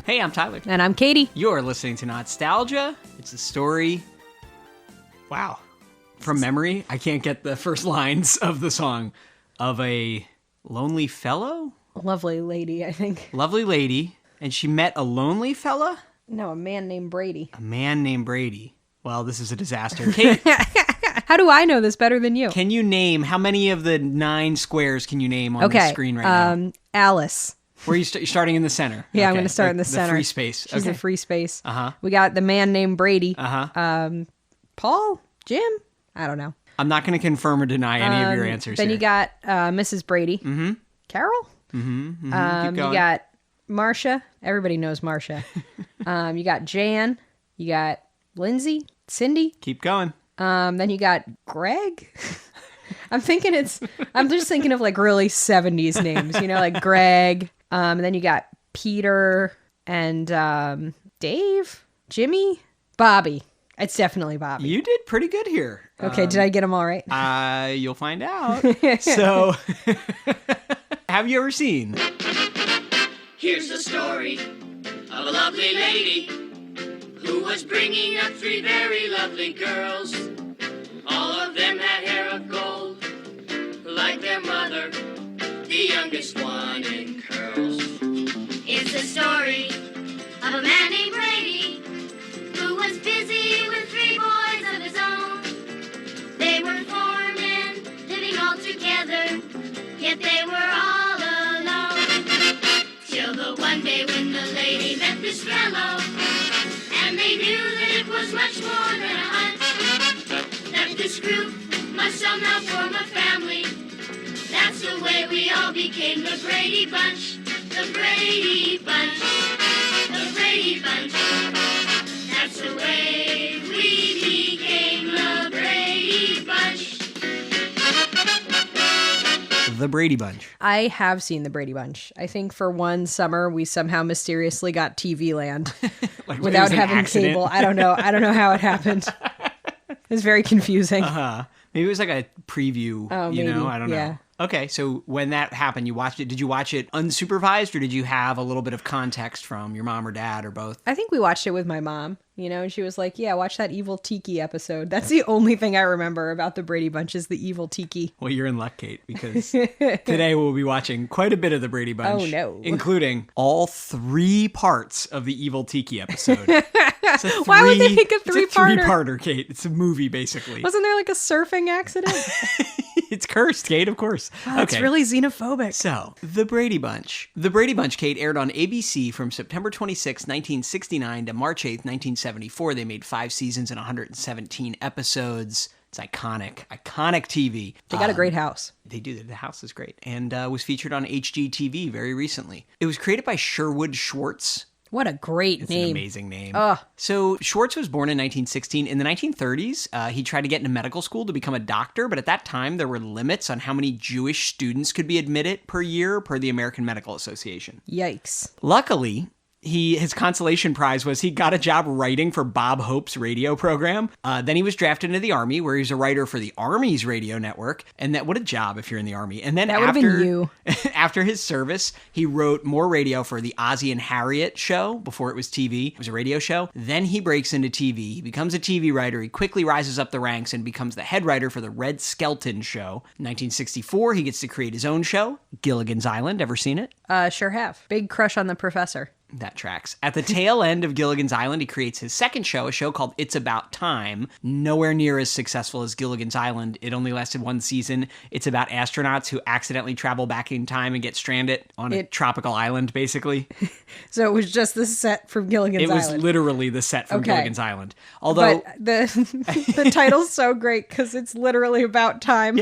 Hey, I'm Tyler. And I'm Katie. You're listening to Not-Stalgia. It's a story. Wow. From memory, I can't get the first lines of the song. Of a lonely fellow? A lovely lady, I think. Lovely lady. And she met a lonely fella? No, a man named Brady. A man named Brady. Well, this is a disaster. Kate, how do I know this better than you? can you name, how many of the 9 squares can you name on the screen right now? Alice. Where you're starting in the center. Yeah, Okay. I'm going to start in the center. The free space. She's okay. the free space. Uh-huh. We got the man named Brady. Uh-huh. Paul? Jim? I don't know. I'm not going to confirm or deny any of your answers Then here. you got Mrs. Brady. Mm-hmm. Carol? Mm-hmm. You got Marcia. Everybody knows Marcia. You got Jan. You got Lindsay. Cindy. Keep going. Then you got Greg. I'm just thinking of like really 70s names, like Greg. Then you got Peter and Dave, Jimmy, Bobby. It's definitely Bobby. You did pretty good here. Okay, did I get them all right? You'll find out. So, have you ever seen? Here's the story of a lovely lady who was bringing up 3 very lovely girls. All of them had hair of gold, like their mother, the youngest one in curls. It's the story of a man named Brady who was busy with 3 boys of his own. They were 4 men living all together, yet they were all alone. Till the one day when the lady met this fellow, and they knew that it was much more than a hunch, that this group must somehow form a family. That's the way we all became the Brady Bunch, the Brady Bunch, the Brady Bunch. That's the way we became the Brady Bunch. The Brady Bunch. I have seen the Brady Bunch. I think for one summer we somehow mysteriously got TV Land Like, it without was an having accident. cable. I don't know how it happened. It was very confusing. Maybe it was like a preview, Oh, you know? maybe, I don't know. yeah. Okay, so when that happened, you watched it. Did you watch it unsupervised, or did you have a little bit of context from your mom or dad or both? I think we watched it with my mom, and she was like, yeah, watch that evil Tiki episode. That's the only thing I remember about the Brady Bunch is the evil Tiki. Well, you're in luck, Kate, because today we'll be watching quite a bit of the Brady Bunch. Oh, no. Including all 3 parts of the evil Tiki episode. Why would they make a It's a 3-parter? 3-parter, Kate. It's a movie, basically. Wasn't there like a surfing accident? It's cursed, Kate, of course. Oh, it's really xenophobic. So, The Brady Bunch. The Brady Bunch, Kate, aired on ABC from September 26, 1969 to March 8, 1974. They made 5 seasons and 117 episodes. It's iconic TV. They got a great house. They do. The house is great. And was featured on HGTV very recently. It was created by Sherwood Schwartz. What a great It's name. an amazing name. Ugh. So Schwartz was born in 1916. In the 1930s, he tried to get into medical school to become a doctor, but at that time there were limits on how many Jewish students could be admitted per year per the American Medical Association. Yikes. Luckily, his consolation prize was he got a job writing for Bob Hope's radio program. Then he was drafted into the Army, where he was a writer for the Army's radio network. And what a job if you're in the Army. And then That would have been you. after his service, he wrote more radio for the Ozzie and Harriet show before it was TV. It was a radio show. Then he breaks into TV. He becomes a TV writer. He quickly rises up the ranks and becomes the head writer for the Red Skelton show. In 1964, he gets to create his own show, Gilligan's Island. Ever seen it? Sure have. Big crush on the professor. That tracks. At the tail end of Gilligan's Island, he creates his second show, a show called It's About Time. Nowhere near as successful as Gilligan's Island. It only lasted 1 season. It's about astronauts who accidentally travel back in time and get stranded on a tropical island, basically. So it was just the set from Gilligan's Island. It was literally the set from Okay. Gilligan's Island. Although, But the title's so great because it's literally about time.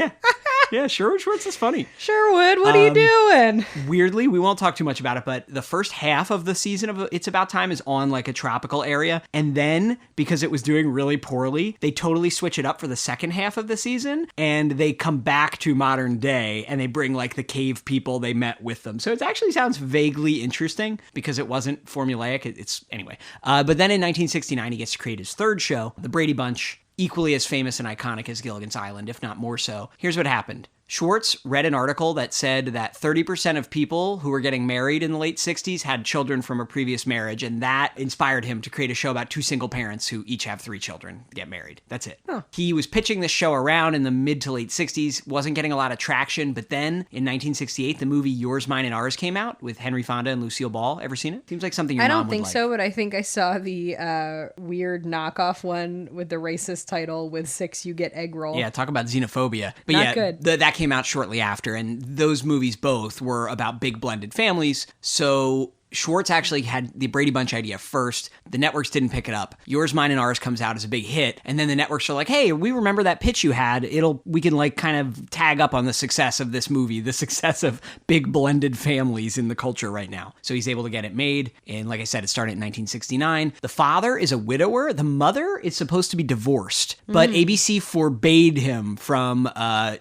yeah, Sherwood Schwartz is funny. Sherwood, what are you doing? Weirdly, we won't talk too much about it, but the first half of the season of It's About Time is on like a tropical area. And then, because it was doing really poorly, they totally switch it up for the second half of the season. And they come back to modern day and they bring like the cave people they met with them. So it actually sounds vaguely interesting because it wasn't formulaic. Anyway. But then in 1969, he gets to create his third show, The Brady Bunch. Equally as famous and iconic as Gilligan's Island, if not more so. Here's what happened. Schwartz read an article that said that 30% of people who were getting married in the late 60s had children from a previous marriage, and that inspired him to create a show about two single parents who each have 3 children get married. That's it. Huh. He was pitching this show around in the mid to late 60s, wasn't getting a lot of traction, but then in 1968, the movie Yours, Mine, and Ours came out with Henry Fonda and Lucille Ball. Ever seen it? Seems like something your I mom don't would think like. so, but I think I saw the weird knockoff one with the racist title, with 6 you get egg roll. Yeah, talk about xenophobia. But Not yeah, good. That came out shortly after, and those movies both were about big blended families. So Schwartz actually had the Brady Bunch idea first. The networks didn't pick it up. Yours, Mine, and Ours comes out as a big hit, and then the networks are like, hey, we remember that pitch you had. We can like kind of tag up on the success of this movie, the success of big blended families in the culture right now. So he's able to get it made, and like I said, it started in 1969. The father is a widower. The mother is supposed to be divorced, but ABC forbade him from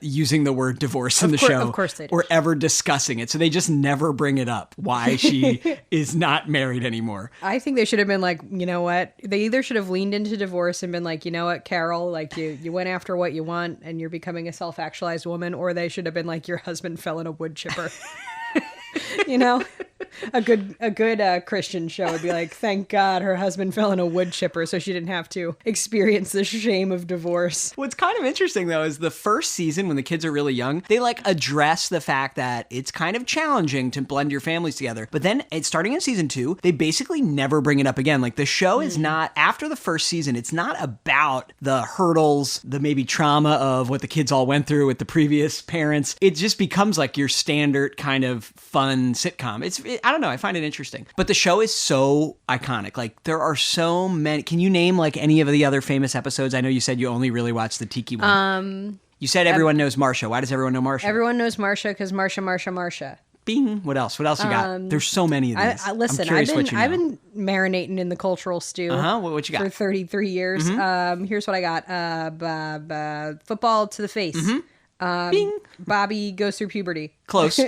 using the word divorce in the show, of course they did. or ever discussing it. So they just never bring it up, why she is not married anymore. I think they should have been like, you know what? They either should have leaned into divorce and been like, you know what, Carol, like you went after what you want and you're becoming a self-actualized woman, or they should have been like, your husband fell in a wood chipper. You know, a good Christian show would be like, thank God her husband fell in a wood chipper so she didn't have to experience the shame of divorce. What's kind of interesting, though, is the first season, when the kids are really young, they like address the fact that it's kind of challenging to blend your families together. But then, starting in season 2, they basically never bring it up again. Like, the show is not, after the first season, it's not about the hurdles, the maybe trauma of what the kids all went through with the previous parents. It just becomes like your standard kind of fun sitcom. I don't know, I find it interesting. But the show is so iconic. Like, there are so many. Can you name like any of the other famous episodes? I know you said you only really watched the Tiki one. You said everyone knows Marsha. Why does everyone know Marsha? Everyone knows Marsha because Marsha. Bing. What else? What else you got? There's so many of these. Listen, I'm curious what you know. I've been marinating in the cultural stew. What you got? For 33 years. Here's what I got. Football to the face. Bing. Bobby goes through puberty. Close.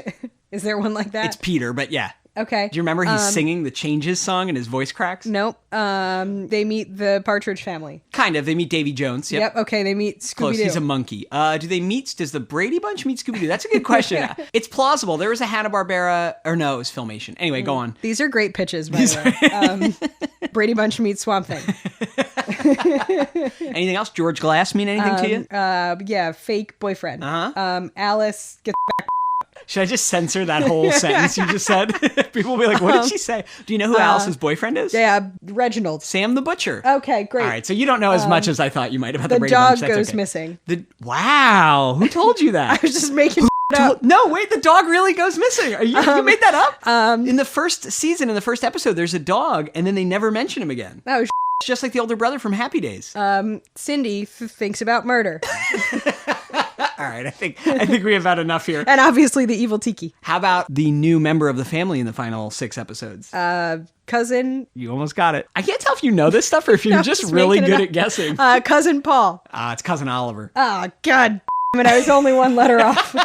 Is there one like that? It's Peter, but yeah. Okay. Do you remember he's singing the Changes song and his voice cracks? Nope. They meet the Partridge Family. Kind of. They meet Davy Jones. Yep. Okay. They meet Scooby-Doo. Close. He's a monkey. Does the Brady Bunch meet Scooby-Doo? That's a good question. It's plausible. There was a Hanna-Barbera, or no, it was Filmation. Anyway, go on. These are great pitches, by the way. Brady Bunch meets Swamp Thing. Anything else? George Glass mean anything to you? Yeah, fake boyfriend. Alice gets Should I just censor that whole sentence you just said? People will be like, what did she say? Do you know who Alice's boyfriend is? Yeah, Reginald. Sam the Butcher. Okay, great. All right, so you don't know as much as I thought you might about the The Brady dog Bunch. That's goes okay. missing. Wow, who told you that? I was just making up. No, wait, the dog really goes missing. You made that up? In the first season, in the first episode, there's a dog, and then they never mention him again. Oh, It's just like the older brother from Happy Days. Cindy thinks about murder. All right, I think we have had enough here. And obviously the evil Tiki. How about the new member of the family in the final 6 episodes? Cousin. You almost got it. I can't tell if you know this stuff or if you're No, just just really making it good up. at guessing. Cousin Paul. It's Cousin Oliver. Oh, God damn it. I was only one letter off.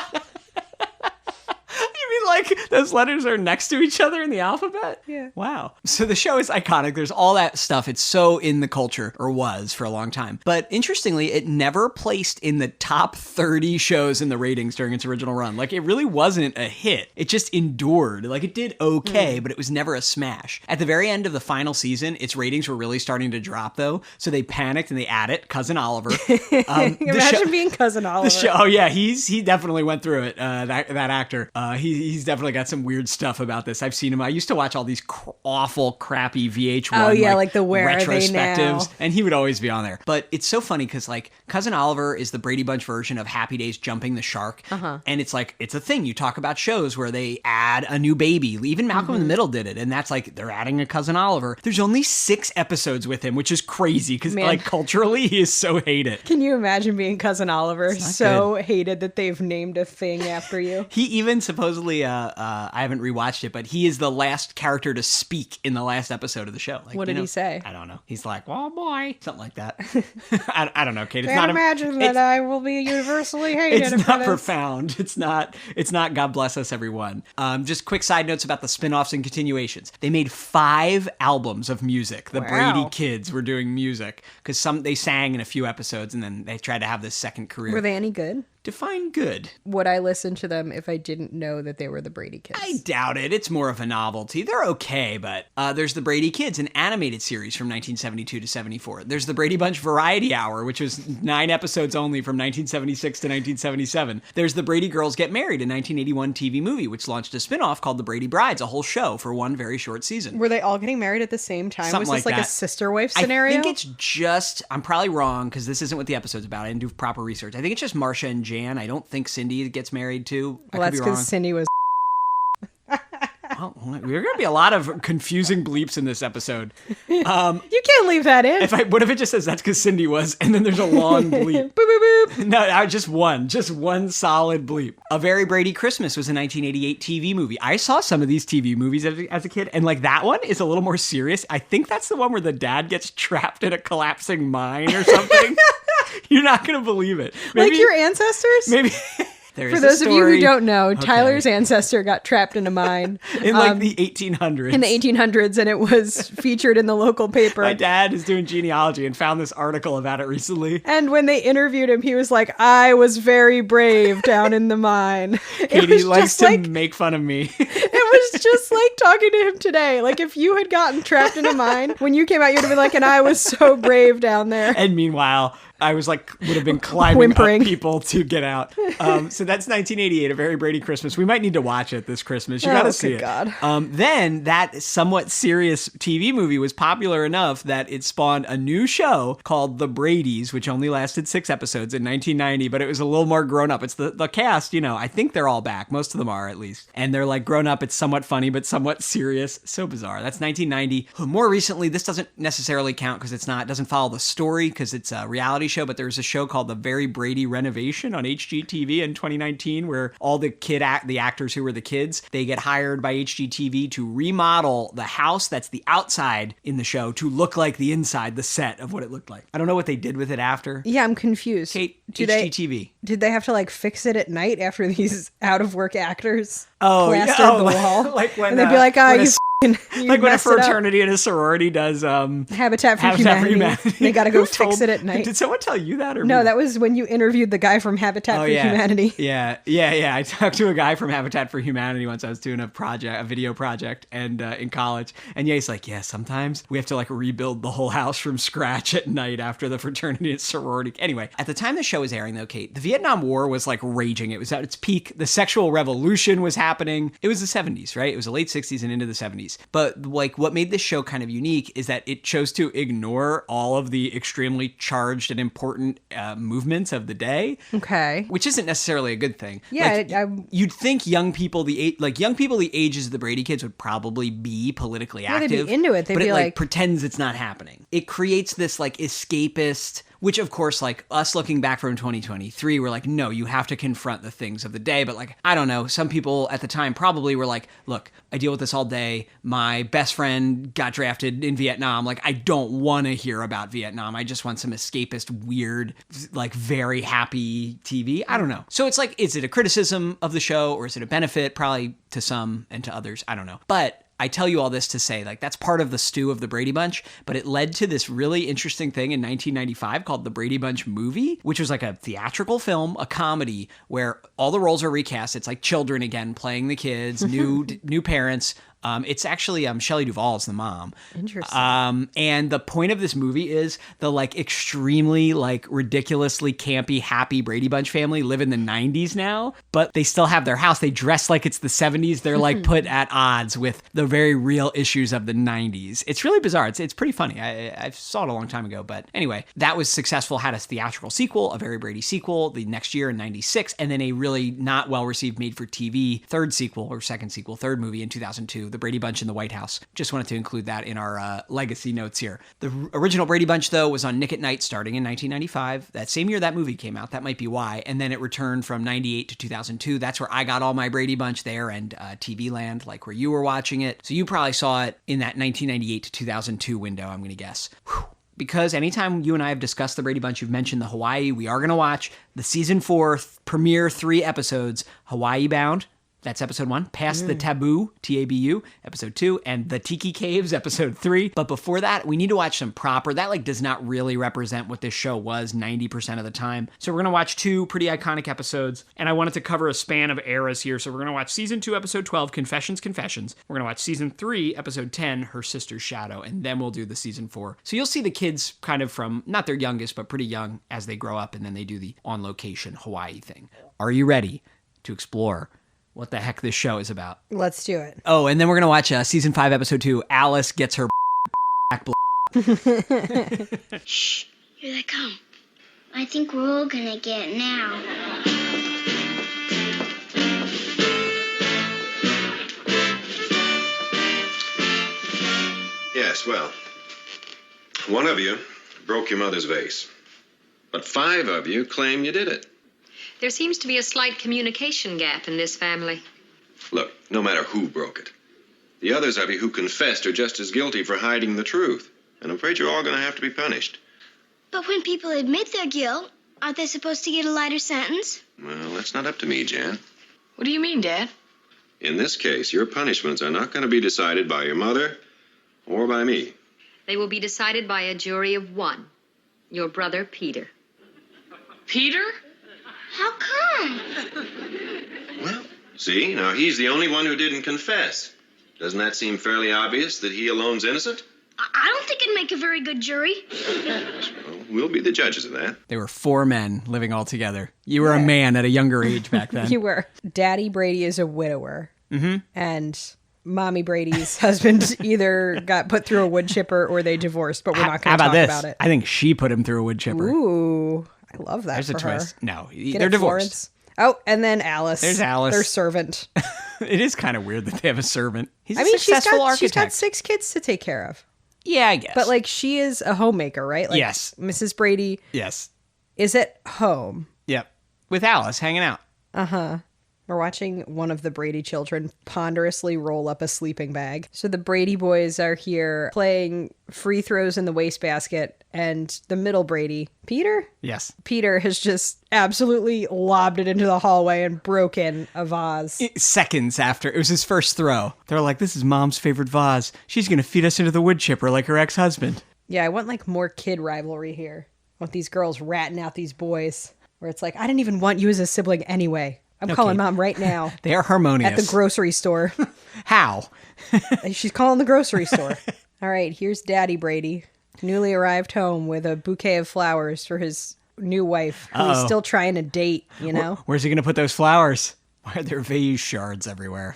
You mean like those letters are next to each other in the alphabet? Yeah. Wow. So the show is iconic. There's all that stuff. It's so in the culture, or was for a long time. But interestingly, it never placed in the top 30 shows in the ratings during its original run. Like, it really wasn't a hit. It just endured. Like, it did okay, but it was never a smash. At the very end of the final season, its ratings were really starting to drop, though. So they panicked and they added Cousin Oliver. Imagine being Cousin Oliver. The show, oh yeah, he definitely went through it. That actor, he's definitely got some weird stuff about this. I've seen him. I used to watch all these awful, crappy VH1. Oh yeah, like the Where Are They retrospectives, Now? and he would always be on there. But it's so funny because like Cousin Oliver is the Brady Bunch version of Happy Days jumping the shark, and it's like it's a thing. You talk about shows where they add a new baby. Even Malcolm in the Middle did it, and that's like they're adding a Cousin Oliver. There's only 6 episodes with him, which is crazy because like culturally he is so hated. Can you imagine being Cousin Oliver? So hated that they've named a thing after you. He even supposedly, I haven't rewatched it, but he is the last character to speak in the last episode of the show. Like, What did he say? I don't know. He's like, "Oh boy," something like that. I don't know, Kate. It's Can't not imagine that I will be universally hated. It's for not this. profound. It's not. God bless us, everyone. Just quick side notes about the spin-offs and continuations. They made 5 albums of music. The Brady kids were doing music because they sang in a few episodes, and then they tried to have this second career. Were they any good? Define good. Would I listen to them if I didn't know that they were the Brady kids? I doubt it. It's more of a novelty. They're okay, but there's the Brady Kids, an animated series from 1972 to 74. There's the Brady Bunch Variety Hour, which was 9 episodes only from 1976 to 1977. There's the Brady Girls Get Married, a 1981 TV movie, which launched a spin-off called The Brady Brides, a whole show for one very short season. Were they all getting married at the same time? Something Was this like like a that. sister wife scenario? I think it's just, I'm probably wrong because this isn't what the episode's about. I didn't do proper research. I think it's just Marcia and Jan. I don't think Cindy gets married too. Well, that's because Cindy was... Well, we're going to be a lot of confusing bleeps in this episode. You can't leave that in. What if it just says that's because Cindy was, and then there's a long bleep? Boop, boop, boop. No, just one solid bleep. A Very Brady Christmas was a 1988 TV movie. I saw some of these TV movies as a kid, and like that one is a little more serious. I think that's the one where the dad gets trapped in a collapsing mine or something. You're not going to believe it. Maybe, like your ancestors? Maybe... For those of you who don't know, Tyler's ancestor got trapped in a mine. In like the 1800s. In the 1800s, and it was featured in the local paper. My dad is doing genealogy and found this article about it recently. And when they interviewed him, he was like, I was very brave down in the mine. Katie likes to make fun of me. It was just like talking to him today. Like if you had gotten trapped in a mine, when you came out, you'd have been like, and I was so brave down there. And meanwhile... I would have been climbing up people to get out. So that's 1988, A Very Brady Christmas. We might need to watch it this Christmas. You got to see it. God. Then that somewhat serious TV movie was popular enough that it spawned a new show called The Bradys, which only lasted 6 episodes in 1990, but it was a little more grown up. It's the cast, I think they're all back. Most of them are at least. And they're like grown up. It's somewhat funny, but somewhat serious. So bizarre. That's 1990. More recently, this doesn't necessarily count because it doesn't follow the story because it's a reality show, but there's a show called The Very Brady Renovation on HGTV in 2019 where all the actors who were the kids, they get hired by HGTV to remodel the house that's the outside in the show to look like the inside, the set of what it looked like. I don't know what they did with it after. Yeah, I'm confused. Kate, HGTV. Did they have to like fix it at night after these out of work actors plastered the wall? Like when, and they'd be like, like when a fraternity and a sorority does Habitat for Humanity. They got to go fix it at night. Did someone tell you that? No, that was when you interviewed the guy from Habitat for Humanity. Yeah. I talked to a guy from Habitat for Humanity once. I was doing a video project, and in college, and he's like, sometimes we have to like rebuild the whole house from scratch at night after the fraternity and sorority. Anyway, at the time the show was airing, though, Kate, the Vietnam War was like raging. It was at its peak. The sexual revolution was happening. It was the 70s, right? It was the late 60s and into the 70s. But like what made this show kind of unique is that it chose to ignore all of the extremely charged and important movements of the day. Okay. Which isn't necessarily a good thing. Yeah. You'd think young people the ages of the Brady kids would probably be politically active. They'd be into it. But it pretends it's not happening. It creates this like escapist... Which, of course, like us looking back from 2023, we're like, no, you have to confront the things of the day. But like, I don't know, some people at the time probably were like, look, I deal with this all day. My best friend got drafted in Vietnam. Like, I don't want to hear about Vietnam. I just want some escapist, weird, like very happy TV. I don't know. So it's like, is it a criticism of the show or is it a benefit? Probably to some and to others. I don't know. But I tell you all this to say, like, that's part of the stew of the Brady Bunch, but it led to this really interesting thing in 1995 called the Brady Bunch movie, which was like a theatrical film, a comedy, where all the roles are recast. It's like children again, playing the kids, new parents. It's actually Shelley Duvall's the mom. Interesting. And the point of this movie is the like extremely like ridiculously campy, happy Brady Bunch family live in the 90s now, but they still have their house. They dress like it's the 70s. They're like put at odds with the very real issues of the 90s. It's really bizarre. It's pretty funny. I saw it a long time ago, but anyway, that was successful. Had a theatrical sequel, a Very Brady sequel the next year in 96, and then a really not well received made for TV third movie in 2002. The Brady Bunch in the White House. Just wanted to include that in our legacy notes here. The original Brady Bunch, though, was on Nick at Night starting in 1995. That same year that movie came out. That might be why. And then it returned from 98 to 2002. That's where I got all my Brady Bunch there, and TV Land, like where you were watching it. So you probably saw it in that 1998 to 2002 window, I'm going to guess. Whew. Because anytime you and I have discussed the Brady Bunch, you've mentioned the Hawaii. We are going to watch the season 4 premiere 3 episodes, Hawaii Bound, That's episode 1. Past the Taboo, Tabu, episode 2. And The Tiki Caves, episode 3. But before that, we need to watch some proper. That like does not really represent what this show was 90% of the time. So we're going to watch 2 pretty iconic episodes. And I wanted to cover a span of eras here. So we're going to watch season 2, episode 12, Confessions. We're going to watch season 3, episode 10, Her Sister's Shadow. And then we'll do the season 4. So you'll see the kids kind of from, not their youngest, but pretty young as they grow up. And then they do the on location Hawaii thing. Are you ready to explore what the heck this show is about? Let's do it. Oh, and then we're going to watch season 5, episode 2, Alice Gets Her Back. Shh, here they come. I think we're all gonna get it now. Yes, well, one of you broke your mother's vase, but 5 of you claim you did it. There seems to be a slight communication gap in this family. Look, no matter who broke it, the others of you who confessed are just as guilty for hiding the truth, and I'm afraid you're all going to have to be punished. But when people admit their guilt, aren't they supposed to get a lighter sentence? Well, that's not up to me, Jan. What do you mean, Dad? In this case, your punishments are not going to be decided by your mother or by me. They will be decided by a jury of 1. Your brother, Peter. Peter? How come? Well, see, now he's the only one who didn't confess. Doesn't that seem fairly obvious that he alone's innocent? I don't think it'd make a very good jury. Well, we'll be the judges of that. They were 4 men living all together. You were a man at a younger age back then. You were. Daddy Brady is a widower. Mm-hmm. And Mommy Brady's husband either got put through a wood chipper or they divorced, but we're not going to talk about it. I think she put him through a wood chipper. Ooh, I love that. There's for a twist. Her. No, Get they're it, divorced. Florence? Oh, and then Alice. There's Alice. Their servant. It is kind of weird that they have a servant. He's a she's successful got architect. 6 kids to take care of. Yeah, I guess. But like she is a homemaker, right? Like, yes. Mrs. Brady Yes. is at home. Yep. With Alice hanging out. We're watching one of the Brady children ponderously roll up a sleeping bag. So the Brady boys are here playing free throws in the wastebasket, and the middle Brady, Peter? Yes. Peter has just absolutely lobbed it into the hallway and broken a vase. Seconds after, it was his first throw. They're like, this is Mom's favorite vase. She's going to feed us into the wood chipper like her ex-husband. Yeah, I want like more kid rivalry here. I want these girls ratting out these boys, where it's like, I didn't even want you as a sibling anyway. I'm calling Mom right now. They are harmonious. At the grocery store. How? She's calling the grocery store. All right, here's Daddy Brady, newly arrived home with a bouquet of flowers for his new wife, who he's still trying to date, you know? Where's he going to put those flowers? Why are there vase shards everywhere?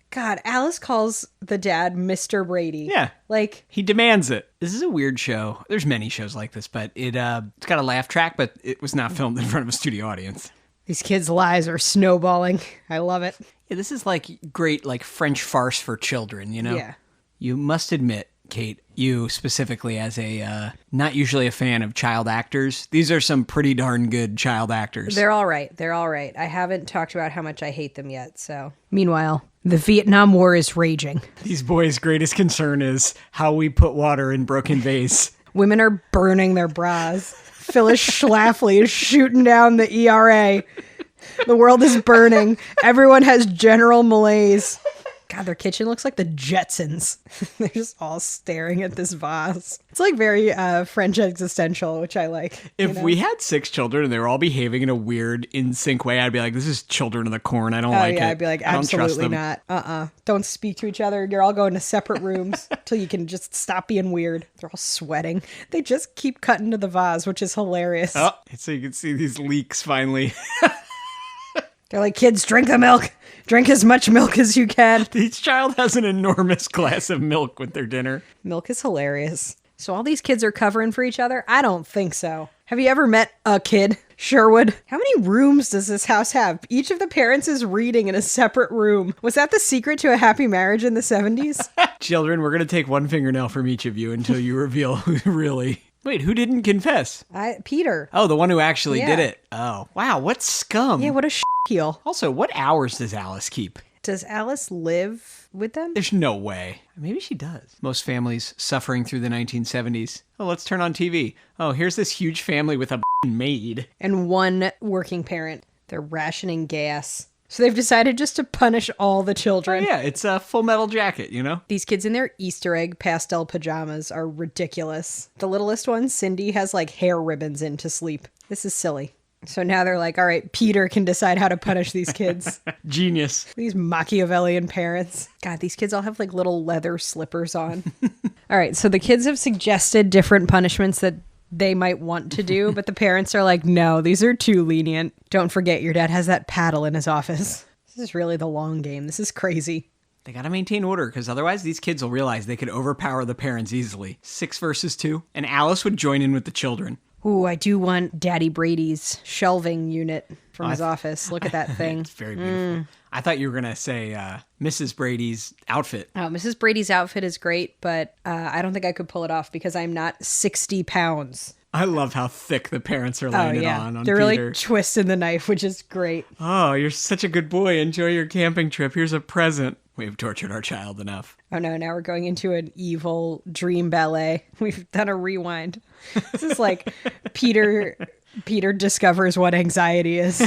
God, Alice calls the dad Mr. Brady. Yeah. Like, he demands it. This is a weird show. There's many shows like this, but it's got a laugh track, but it was not filmed in front of a studio audience. These kids' lies are snowballing. I love it. Yeah, this is like great, like French farce for children, you know? Yeah. You must admit, Kate, you specifically as a not usually a fan of child actors, these are some pretty darn good child actors. They're all right. They're all right. I haven't talked about how much I hate them yet, so. Meanwhile, the Vietnam War is raging. These boys' greatest concern is how we put water in broken vase. Women are burning their bras. Phyllis Schlafly is shooting down the ERA. The world is burning. Everyone has general malaise. God, their kitchen looks like the Jetsons. They're just all staring at this vase. It's like very French existential, which I like. If we had 6 children and they were all behaving in a weird, in sync way, I'd be like, this is Children of the Corn. I don't like it. I'd be like, absolutely not. Don't speak to each other. You're all going to separate rooms till you can just stop being weird. They're all sweating. They just keep cutting to the vase, which is hilarious. Oh, so you can see these leaks finally. They're like, kids, drink the milk. Drink as much milk as you can. Each child has an enormous glass of milk with their dinner. Milk is hilarious. So all these kids are covering for each other? I don't think so. Have you ever met a kid? Sherwood? How many rooms does this house have? Each of the parents is reading in a separate room. Was that the secret to a happy marriage in the 70s? Children, we're going to take one fingernail from each of you until you reveal who really... Wait, who didn't confess? Peter. Oh, the one who actually did it. Oh, wow, what scum. Yeah, what a heel. Also, what hours does Alice keep? Does Alice live with them? There's no way. Maybe she does. Most families suffering through the 1970s. Oh, let's turn on TV. Oh, here's this huge family with a maid. And one working parent. They're rationing gas. So they've decided just to punish all the Oh, children. yeah, it's a Full Metal Jacket, you know? These kids in their Easter egg pastel pajamas are ridiculous. The littlest one, Cindy, has like hair ribbons in to sleep. This is silly. So now they're like, all right, Peter can decide how to punish these kids. Genius. These Machiavellian parents. God, these kids all have like little leather slippers on. All right, so the kids have suggested different punishments that they might want to do, but the parents are like, no, these are too lenient. Don't forget, your dad has that paddle in his office. This is really the long game. This is crazy. They gotta maintain order, because otherwise these kids will realize they could overpower the parents easily. 6 versus 2. And Alice would join in with the children. Ooh, I do want Daddy Brady's shelving unit from his office. Look at that thing. It's very beautiful. I thought you were gonna say Mrs. Brady's outfit. Oh, Mrs. Brady's outfit is great, but I don't think I could pull it off because I'm not 60 pounds. I love how thick the parents are laying it on They're Peter. really twisting the knife, which is great. Oh, you're such a good boy. Enjoy your camping trip. Here's a present. We've tortured our child enough. Oh no, now we're going into an evil dream ballet. We've done a rewind. This is like Peter discovers what anxiety is.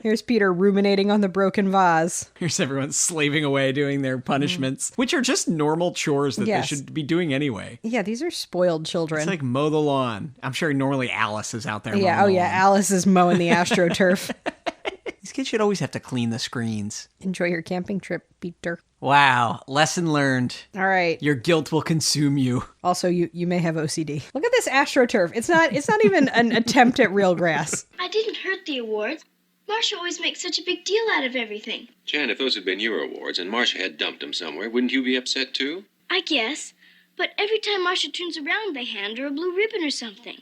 Here's Peter ruminating on the broken vase. Here's everyone slaving away doing their punishments, which are just normal chores that Yes. they should be doing anyway. Yeah, these are spoiled children. It's like mow the lawn. I'm sure normally Alice is out there yeah, mowing the lawn. Alice is mowing the AstroTurf. These kids should always have to clean the screens. Enjoy your camping trip, Peter. Wow, lesson learned. All right. Your guilt will consume you. Also, you may have OCD. Look at this AstroTurf. It's not even an attempt at real grass. I didn't hurt the awards. Marcia always makes such a big deal out of everything. Jan, if those had been your awards and Marcia had dumped them somewhere, wouldn't you be upset too? I guess. But every time Marcia turns around, they hand her a blue ribbon or something.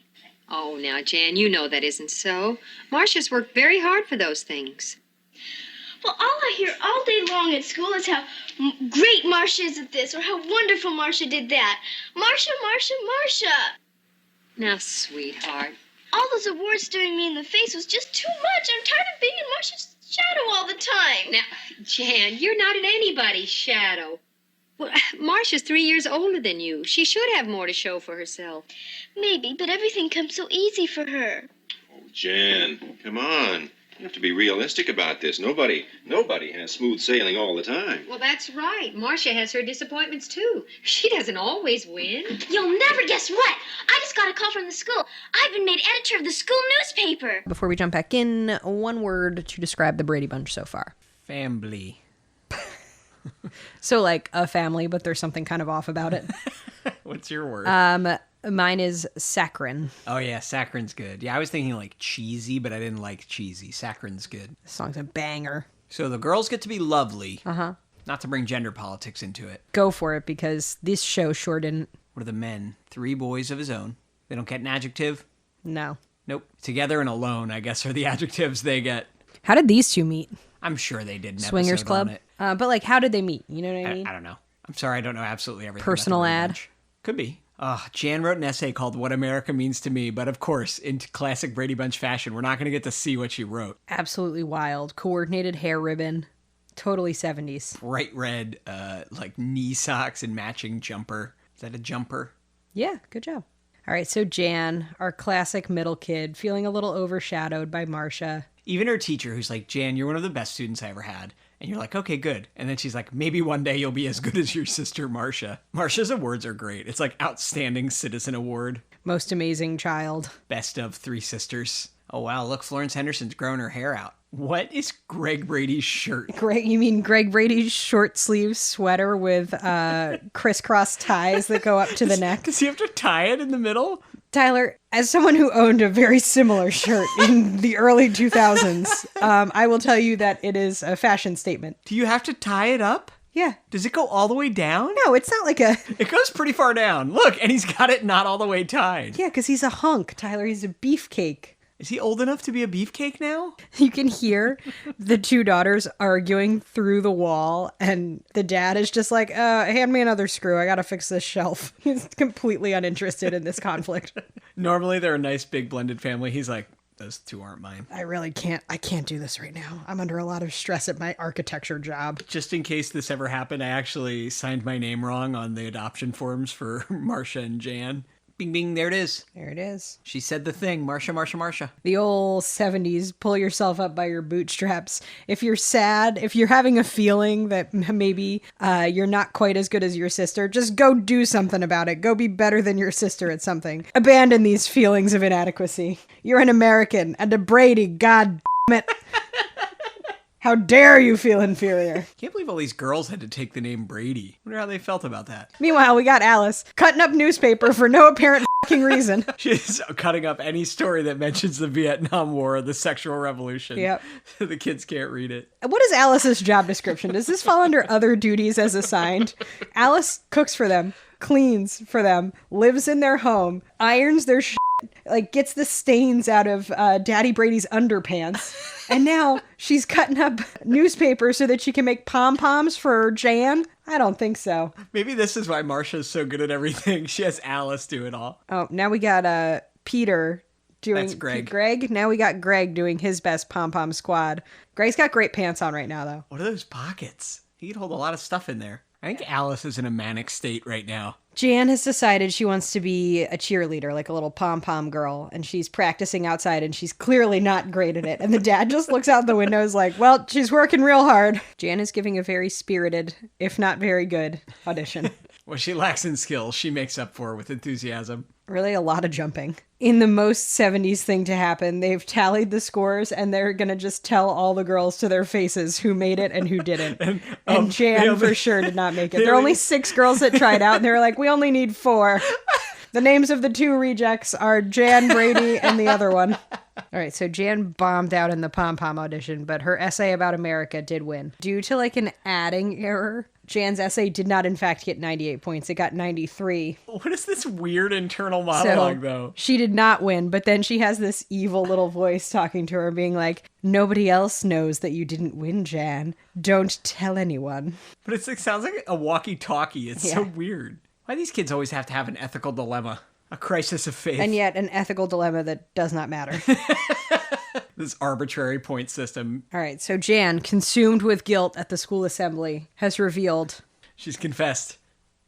Oh, now, Jan, you know that isn't so. Marcia's worked very hard for those things. Well, all I hear all day long at school is how great Marcia is at this or how wonderful Marcia did that. Marcia, Marcia, Marcia. Now, sweetheart. All those awards staring me in the face was just too much. I'm tired of being in Marcia's shadow all the time. Now, Jan, you're not in anybody's shadow. Well, Marcia's 3 years older than you. She should have more to show for herself. Maybe, but everything comes so easy for her. Oh, Jan, come on. You have to be realistic about this. Nobody has smooth sailing all the time. Well, that's right. Marcia has her disappointments, too. She doesn't always win. You'll never guess what. I just got a call from the school. I've been made editor of the school newspaper. Before we jump back in, one word to describe the Brady Bunch so far. Family. So like a family, but there's something kind of off about it. What's your word? Mine is saccharine. Oh, yeah, saccharin's good. Yeah, I was thinking like cheesy, but I didn't like cheesy. Saccharin's good. This song's a banger. So the girls get to be lovely. Uh-huh. Not to bring gender politics into it. Go for it, because this show sure didn't. What are the men? 3 boys of his own. They don't get an adjective? No. Nope. Together and alone, I guess, are the adjectives they get. How did these two meet? I'm sure they did an Swingers episode Club? on it. But like, how did they meet? You know what I mean? I don't know. I'm sorry, I don't know absolutely everything. Personal about the Brady ad? Bunch. Could be. Jan wrote an essay called What America Means to Me, but of course, in classic Brady Bunch fashion, we're not going to get to see what she wrote. Absolutely wild. Coordinated hair ribbon. Totally 70s. Bright red, like knee socks and matching jumper. Is that a jumper? Yeah, good job. All right, so Jan, our classic middle kid, feeling a little overshadowed by Marcia. Even her teacher, who's like, Jan, you're one of the best students I ever had. And you're like, okay, good. And then she's like, maybe one day you'll be as good as your sister, Marcia. Marcia's awards are great. It's like Outstanding Citizen Award. Most amazing child. Best of 3 sisters. Oh, wow, look, Florence Henderson's growing her hair out. What is Greg Brady's shirt? You mean Greg Brady's short sleeve sweater with crisscross ties that go up to the neck? Does he have to tie it in the middle? Tyler, as someone who owned a very similar shirt in the early 2000s, I will tell you that it is a fashion statement. Do you have to tie it up? Yeah. Does it go all the way down? No, it's not like a... It goes pretty far down. Look, and he's got it not all the way tied. Yeah, because he's a hunk, Tyler. He's a beefcake. Is he old enough to be a beefcake now? You can hear the 2 daughters arguing through the wall, and the dad is just like, hand me another screw. I gotta fix this shelf. He's completely uninterested in this conflict. Normally they're a nice big blended family. He's like, those 2 aren't mine. I can't do this right now. I'm under a lot of stress at my architecture job. Just in case this ever happened, I actually signed my name wrong on the adoption forms for Marcia and Jan. Bing, bing, there it is. There it is. She said the thing. Marsha. The old 70s, pull yourself up by your bootstraps. If you're sad, if you're having a feeling that maybe you're not quite as good as your sister, just go do something about it. Go be better than your sister at something. Abandon these feelings of inadequacy. You're an American and a Brady, god damn it. How dare you feel inferior? Can't believe all these girls had to take the name Brady. Wonder how they felt about that. Meanwhile, we got Alice cutting up newspaper for no apparent fucking reason. She's cutting up any story that mentions the Vietnam War or the sexual revolution. Yep. The kids can't read it. What is Alice's job description? Does this fall under other duties as assigned? Alice cooks for them, cleans for them, lives in their home, irons their shit, like gets the stains out of Daddy Brady's underpants. And now she's cutting up newspaper so that she can make pom-poms for Jan? I don't think so. Maybe this is why Marsha's so good at everything. She has Alice do it all. Oh, now we got Peter doing... That's Greg. Greg? Now we got Greg doing his best pom-pom squad. Greg's got great pants on right now, though. What are those pockets? He could hold a lot of stuff in there. I think Alice is in a manic state right now. Jan has decided she wants to be a cheerleader, like a little pom-pom girl, and she's practicing outside, and she's clearly not great at it. And the dad just looks out the window and is like, well, she's working real hard. Jan is giving a very spirited, if not very good, audition. What she lacks in skills, she makes up for with enthusiasm. Really a lot of jumping. In the most 70s thing to happen, they've tallied the scores, and they're going to just tell all the girls to their faces who made it and who didn't. and Jan for sure did not make it. There are only 6 girls that tried out, and they were like, we only need 4. The names of the 2 rejects are Jan, Brady, and the other one. All right, so Jan bombed out in the pom-pom audition, but her essay about America did win. Due to like an adding error, Jan's essay did not in fact get 98 points. It got 93. What is this weird internal monologue, though? She did not win, but then she has this evil little voice talking to her being like, nobody else knows that you didn't win, Jan. Don't tell anyone. But it sounds like a walkie-talkie. It's so weird. Why do these kids always have to have an ethical dilemma? A crisis of faith. And yet an ethical dilemma that does not matter. This arbitrary point system. All right, so Jan, consumed with guilt at the school assembly, has revealed. She's confessed.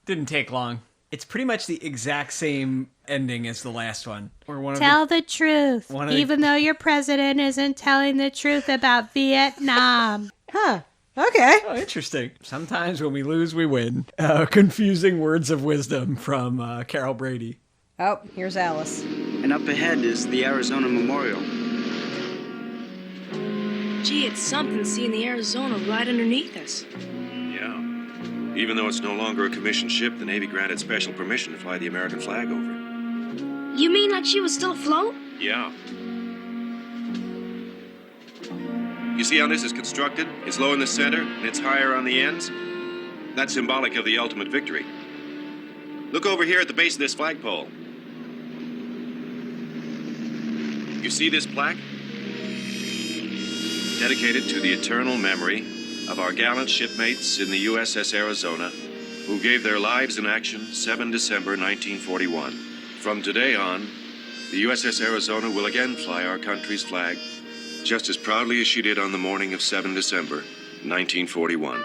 Didn't take long. It's pretty much the exact same ending as the last one. Tell the truth, even though your president isn't telling the truth about Vietnam. Huh. Okay. Oh, interesting. Sometimes when we lose, we win. Confusing words of wisdom from Carol Brady. Oh, here's Alice. And up ahead is the Arizona Memorial. Gee, it's something seeing the Arizona right underneath us. Yeah. Even though it's no longer a commissioned ship, the Navy granted special permission to fly the American flag over it. You mean like she was still afloat? Yeah. You see how this is constructed? It's low in the center, and it's higher on the ends. That's symbolic of the ultimate victory. Look over here at the base of this flagpole. You see this plaque? Dedicated to the eternal memory of our gallant shipmates in the USS Arizona who gave their lives in action 7 December 1941. From today on, the USS Arizona will again fly our country's flag just as proudly as she did on the morning of 7 December 1941.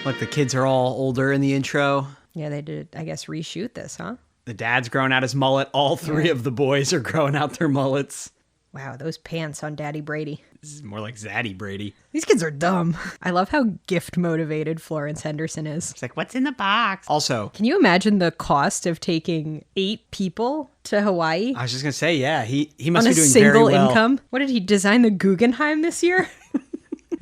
Look, the kids are all older in the intro. Yeah, they did, I guess, reshoot this, huh? The dad's growing out his mullet. All 3 of the boys are growing out their mullets. Wow, those pants on Daddy Brady. This is more like Zaddy Brady. These kids are dumb. I love how gift-motivated Florence Henderson is. It's like, what's in the box? Also, can you imagine the cost of taking 8 people to Hawaii? I was just going to say, yeah, he must be doing very well. On a single well. income? What did he design the Guggenheim this year?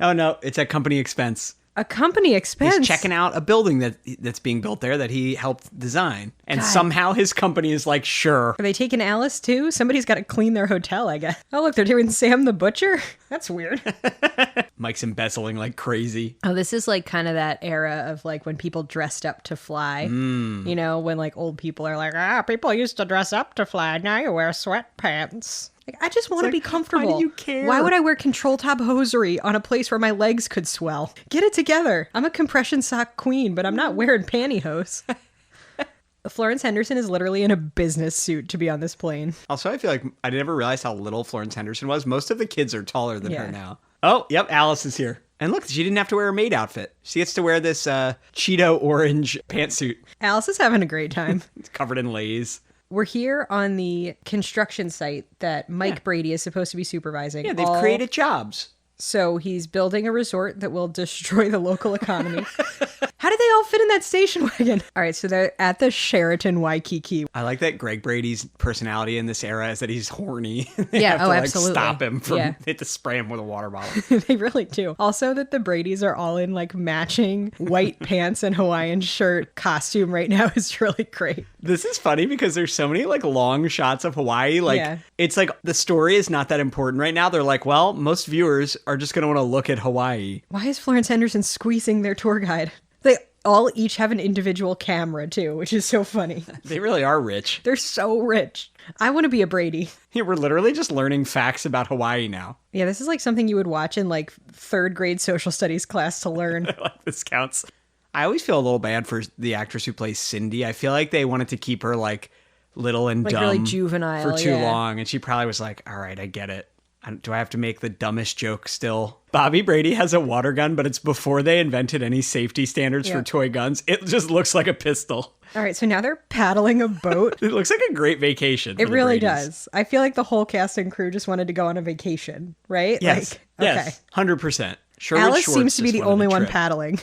Oh, no, it's at company expense. A company expense? He's checking out a building that's being built there that he helped design. And somehow his company is like, sure. Are they taking Alice too? Somebody's got to clean their hotel, I guess. Oh, look, they're doing Sam the Butcher? That's weird. Mike's embezzling like crazy. Oh, this is like kind of that era of like when people dressed up to fly. You know, when like old people are like, people used to dress up to fly. Now you wear sweatpants. Like, I just want to be comfortable. Why do you care? Why would I wear control top hosiery on a place where my legs could swell? Get it together. I'm a compression sock queen, but I'm not wearing pantyhose. Florence Henderson is literally in a business suit to be on this plane. Also, I feel like I never realized how little Florence Henderson was. Most of the kids are taller than her now. Oh, yep, Alice is here. And look, she didn't have to wear a maid outfit. She gets to wear this Cheeto orange pantsuit. Alice is having a great time. It's covered in Lay's. We're here on the construction site that Mike Brady is supposed to be supervising. Yeah, they've created jobs. So he's building a resort that will destroy the local economy. How did they all fit in that station wagon? All right, so they're at the Sheraton Waikiki. I like that Greg Brady's personality in this era is that he's horny. Yeah, have to, absolutely. Stop him from, Yeah. they have to spray him with a water bottle. They really do. Also that the Bradys are all in like matching white pants and Hawaiian shirt costume right now is really great. This is funny because there's so many like long shots of Hawaii. Like it's like the story is not that important right now. They're like, well, most viewers are just going to want to look at Hawaii. Why is Florence Henderson squeezing their tour guide? They all each have an individual camera too, which is so funny. They really are rich. They're so rich. I want to be a Brady. Yeah, we're literally just learning facts about Hawaii now. Yeah, this is like something you would watch in like 3rd grade social studies class to learn. Like this counts. I always feel a little bad for the actress who plays Cindy. I feel like they wanted to keep her like little and like dumb really juvenile for too long. And she probably was like, all right, I get it. Do I have to make the dumbest joke still? Bobby Brady has a water gun, but it's before they invented any safety standards for toy guns. It just looks like a pistol. All right, so now they're paddling a boat. It looks like a great vacation. It really does. I feel like the whole cast and crew just wanted to go on a vacation, right? Yes. Like, yes. Okay. 100%. Sherwood Alice Schwartz seems to be just the wanted only a one trip. paddling.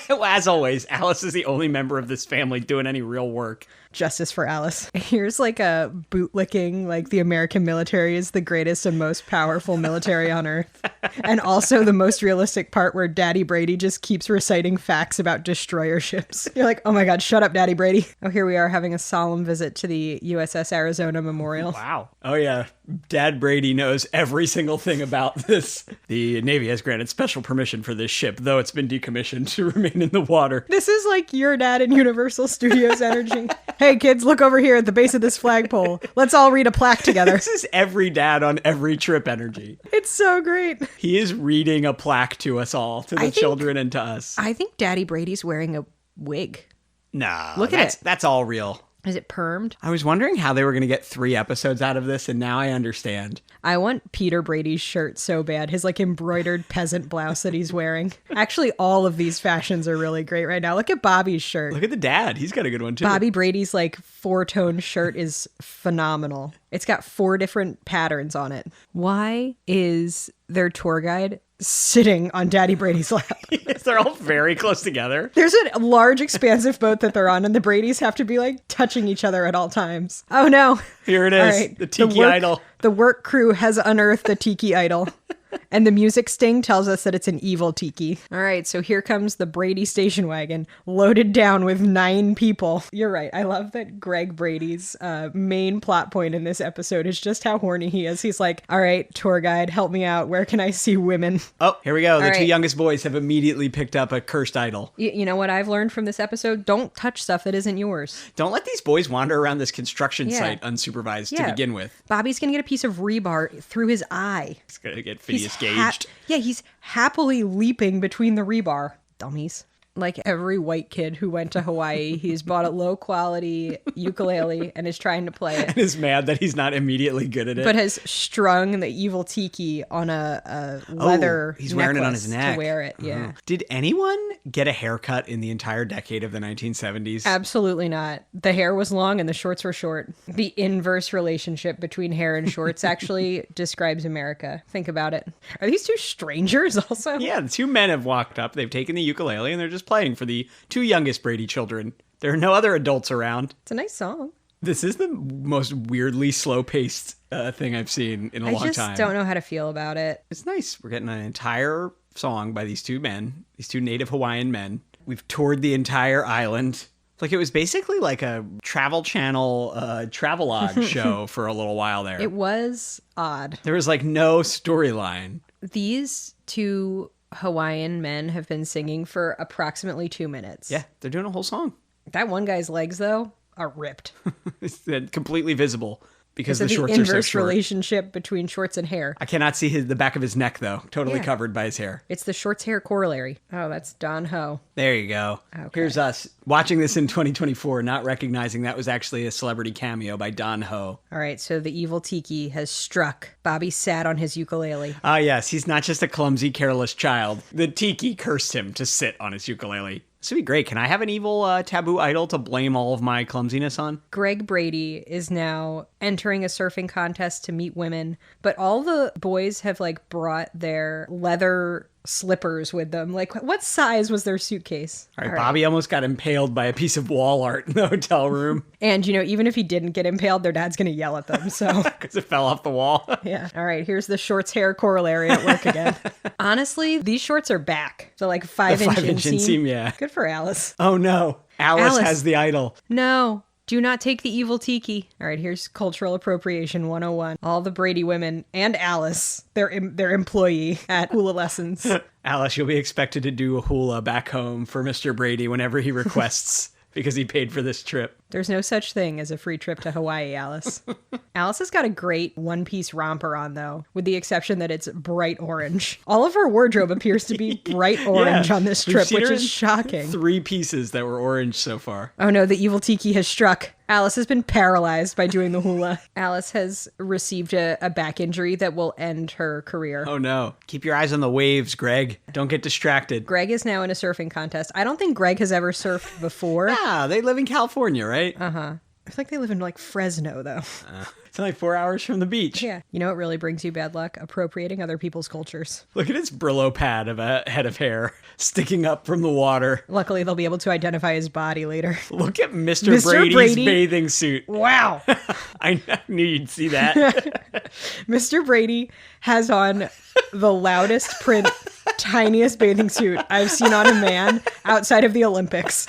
Well, as always, Alice is the only member of this family doing any real work. Justice for Alice. Here's like a bootlicking, like the American military is the greatest and most powerful military on earth. And also the most realistic part where Daddy Brady just keeps reciting facts about destroyer ships. You're like, oh my God, shut up, Daddy Brady. Oh, here we are having a solemn visit to the USS Arizona Memorial. Wow. Oh, yeah. Dad Brady knows every single thing about this. The Navy has granted special permission for this ship, though it's been decommissioned to remain in the water. This is like your dad in Universal Studios energy. Hey, kids, look over here at the base of this flagpole. Let's all read a plaque together. This is every dad on every trip energy. It's so great. He is reading a plaque to us all, to the children and to us. I think Daddy Brady's wearing a wig. Nah, Look at it. That's all real. Is it permed? I was wondering how they were going to get 3 episodes out of this, and now I understand. I want Peter Brady's shirt so bad. His like embroidered peasant blouse that he's wearing. Actually, all of these fashions are really great right now. Look at Bobby's shirt. Look at the dad. He's got a good one, too. Bobby Brady's like 4-tone shirt is phenomenal. It's got 4 different patterns on it. Why is their tour guide sitting on Daddy Brady's lap? Yes, they're all very close together. There's a large, expansive boat that they're on, and the Bradys have to be like touching each other at all times. Oh no. Here it is. All right. The Tiki idol. The work crew has unearthed the Tiki idol. And the music sting tells us that it's an evil Tiki. All right, so here comes the Brady station wagon, loaded down with 9 people. You're right. I love that Greg Brady's main plot point in this episode is just how horny he is. He's like, all right, tour guide, help me out. Where can I see women? Oh, here we go. The All 2 right. youngest boys have immediately picked up a cursed idol. You know what I've learned from this episode? Don't touch stuff that isn't yours. Don't let these boys wander around this construction site unsupervised to begin with. Bobby's going to get a piece of rebar through his eye. He's going to get Phineas gauged. He's happily leaping between the rebar. Dummies. Like every white kid who went to Hawaii, he's bought a low quality ukulele and is trying to play it. And is mad that he's not immediately good at it. But has strung the evil Tiki on a leather he's wearing it on his necklace neck. to wear it, yeah. Did anyone get a haircut in the entire decade of the 1970s? Absolutely not. The hair was long and the shorts were short. The inverse relationship between hair and shorts actually describes America. Think about it. Are these 2 strangers also? Yeah, the 2 men have walked up. They've taken the ukulele and they're just playing for the 2 youngest Brady children. There are no other adults around. It's a nice song. This is the most weirdly slow-paced thing I've seen in a long time. I just don't know how to feel about it. It's nice. We're getting an entire song by these 2 men, these 2 native Hawaiian men. We've toured the entire island. Like it was basically like a Travel Channel travelogue show for a little while there. It was odd. There was like no storyline. These 2 Hawaiian men have been singing for approximately 2 minutes. Yeah, they're doing a whole song. That one guy's legs, though, are ripped. It's completely visible. Because It's the the shorts are so inverse short. relationship between shorts and hair. I cannot see the back of his neck, though. Totally Yeah. covered by his hair. It's the shorts hair corollary. Oh, that's Don Ho. There you go. Okay. Here's us watching this in 2024, not recognizing that was actually a celebrity cameo by Don Ho. All right, so the evil Tiki has struck. Bobby sat on his ukulele. Ah, yes, he's not just a clumsy, careless child. The Tiki cursed him to sit on his ukulele. This would be great. Can I have an evil taboo idol to blame all of my clumsiness on? Greg Brady is now entering a surfing contest to meet women, but all the boys have like brought their leather slippers with them. Like, what size was their suitcase? All right, Bobby almost got impaled by a piece of wall art in the hotel room. And, even if he didn't get impaled, their dad's going to yell at them, so... Because it fell off the wall. Yeah. All right, here's the shorts hair corollary at work again. Honestly, these shorts are back. The, like, 5-inch inseam. Yeah. Good for Alice. Oh, no. Alice has the idol. No. Do not take the evil Tiki. All right, here's Cultural Appropriation 101. All the Brady women and Alice, their employee at hula lessons. Alice, you'll be expected to do a hula back home for Mr. Brady whenever he requests because he paid for this trip. There's no such thing as a free trip to Hawaii, Alice. Alice has got a great one-piece romper on, though, with the exception that it's bright orange. All of her wardrobe appears to be bright orange on this trip, which is shocking. 3 pieces that were orange so far. Oh no, the evil Tiki has struck. Alice has been paralyzed by doing the hula. Alice has received a back injury that will end her career. Oh no. Keep your eyes on the waves, Greg. Don't get distracted. Greg is now in a surfing contest. I don't think Greg has ever surfed before. Yeah, they live in California, right? Uh-huh. I feel like they live in like Fresno, though. It's only 4 hours from the beach. Yeah. You know what really brings you bad luck? Appropriating other people's cultures. Look at his Brillo pad of a head of hair sticking up from the water. Luckily, they'll be able to identify his body later. Look at Mr. Brady's bathing suit. Wow. I knew you'd see that. Mr. Brady has on the loudest print, tiniest bathing suit I've seen on a man outside of the Olympics.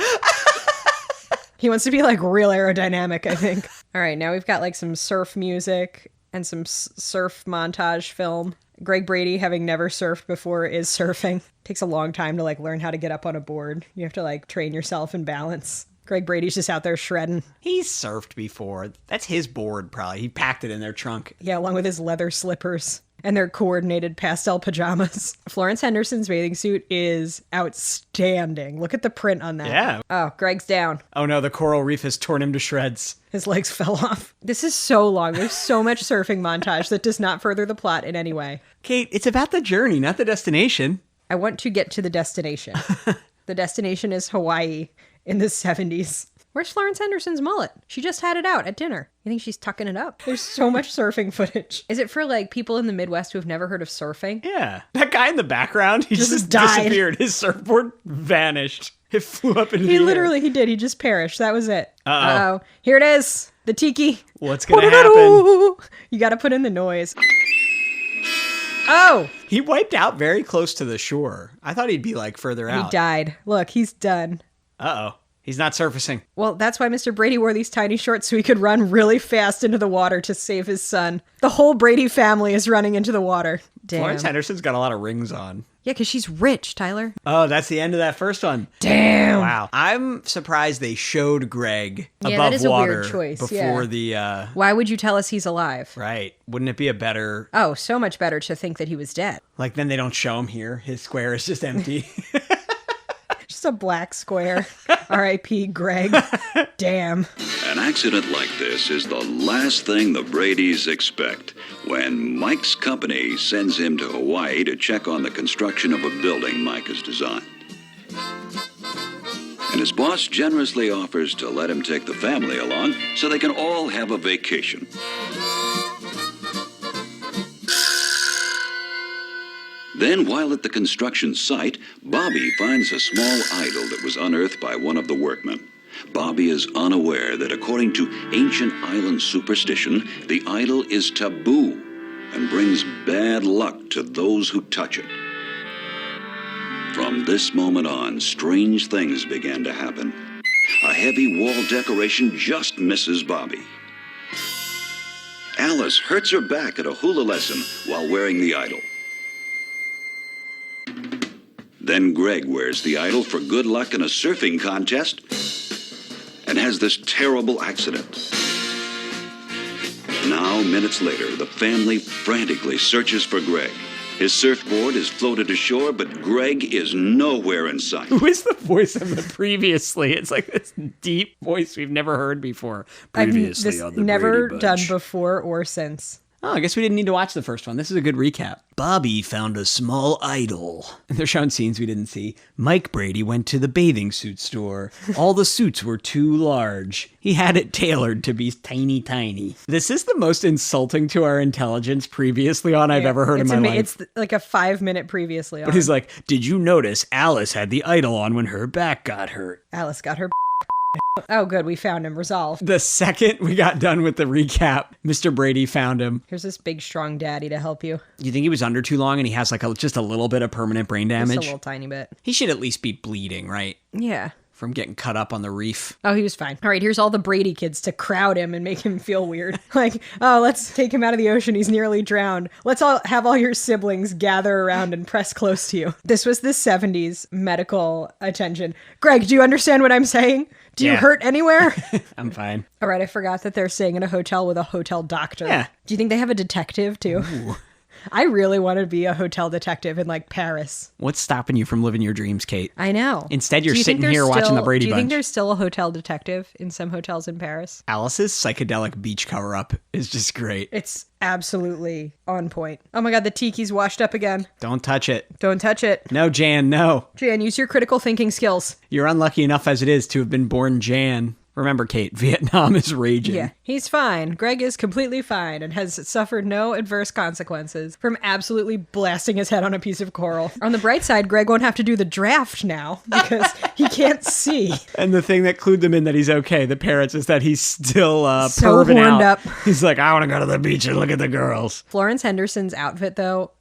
He wants to be like real aerodynamic, I think. All right, now we've got like some surf music and some surf montage film. Greg Brady, having never surfed before, is surfing. Takes a long time to like learn how to get up on a board. You have to like train yourself in balance. Greg Brady's just out there shredding. He's surfed before. That's his board, probably. He packed it in their trunk. Yeah, along with his leather slippers and their coordinated pastel pajamas. Florence Henderson's bathing suit is outstanding. Look at the print on that. Yeah. Oh, Greg's down. Oh no, the coral reef has torn him to shreds. His legs fell off. This is so long. There's so much surfing montage that does not further the plot in any way. Kate, it's about the journey, not the destination. I want to get to the destination. The destination is Hawaii in the 70s. Where's Florence Henderson's mullet? She just had it out at dinner. You think she's tucking it up? There's so much surfing footage. Is it for like people in the Midwest who've never heard of surfing? Yeah. That guy in the background, he just died. disappeared. His surfboard vanished. It flew up into the air. He did. He just perished. That was it. Uh-oh. Here it is. The Tiki. What's gonna happen? You gotta put in the noise. Oh! He wiped out very close to the shore. I thought he'd be like further out. He died. Look, he's done. Uh-oh. He's not surfacing. Well, that's why Mr. Brady wore these tiny shorts so he could run really fast into the water to save his son. The whole Brady family is running into the water. Damn. Florence Henderson's got a lot of rings on. Yeah, because she's rich, Tyler. Oh, that's the end of that first one. Damn. Wow. I'm surprised they showed Greg that above is a water weird choice, before the... Why would you tell us he's alive? Right. Wouldn't it be a better... Oh, so much better to think that he was dead. Like, then they don't show him here. His square is just empty. Just a black square. R.I.P. Greg. Damn. An accident like this is the last thing the Bradys expect when Mike's company sends him to Hawaii to check on the construction of a building Mike has designed. And his boss generously offers to let him take the family along so they can all have a vacation. Then, while at the construction site, Bobby finds a small idol that was unearthed by one of the workmen. Bobby is unaware that according to ancient island superstition, the idol is taboo and brings bad luck to those who touch it. From this moment on, strange things began to happen. A heavy wall decoration just misses Bobby. Alice hurts her back at a hula lesson while wearing the idol. Then Greg wears the idol for good luck in a surfing contest and has this terrible accident. Now, minutes later, the family frantically searches for Greg. His surfboard is floated ashore, but Greg is nowhere in sight. Who is the voice of the previously? It's like this deep voice we've never heard before. Previously on the never Brady done Bunch. before or since. Oh, I guess we didn't need to watch the first one. This is a good recap. Bobby found a small idol. And they're showing scenes we didn't see. Mike Brady went to the bathing suit store. All the suits were too large. He had it tailored to be tiny, tiny. This is the most insulting to our intelligence previously on I've ever heard in my life. It's like a 5-minute previously on. But he's like, did you notice Alice had the idol on when her back got hurt? Alice got her. Oh, good. We found him. Resolved. The second we got done with the recap, Mr. Brady found him. Here's this big, strong daddy to help you. You think he was under too long and he has like just a little bit of permanent brain damage? Just a little tiny bit. He should at least be bleeding, right? Yeah. From getting cut up on the reef. Oh, he was fine. All right, here's all the Brady kids to crowd him and make him feel weird. Like, oh, let's take him out of the ocean. He's nearly drowned. Let's all have all your siblings gather around and press close to you. This was the 70s medical attention. Greg, do you understand what I'm saying? Do you hurt anywhere? I'm fine. All right, I forgot that they're staying in a hotel with a hotel doctor. Yeah. Do you think they have a detective, too? Ooh. I really want to be a hotel detective in, like, Paris. What's stopping you from living your dreams, Kate? I know. Instead, you're sitting here watching the Brady Bunch. Do you think there's still a hotel detective in some hotels in Paris? Alice's psychedelic beach cover-up is just great. It's absolutely on point. Oh my god, the Tiki's washed up again. Don't touch it. Don't touch it. No, Jan, no. Jan, use your critical thinking skills. You're unlucky enough as it is to have been born Jan. Remember, Kate, Vietnam is raging. Yeah, he's fine. Greg is completely fine and has suffered no adverse consequences from absolutely blasting his head on a piece of coral. On the bright side, Greg won't have to do the draft now because he can't see. And the thing that clued them in that he's okay, the parents, is that he's still so perving horned out. up. He's like, I want to go to the beach and look at the girls. Florence Henderson's outfit, though,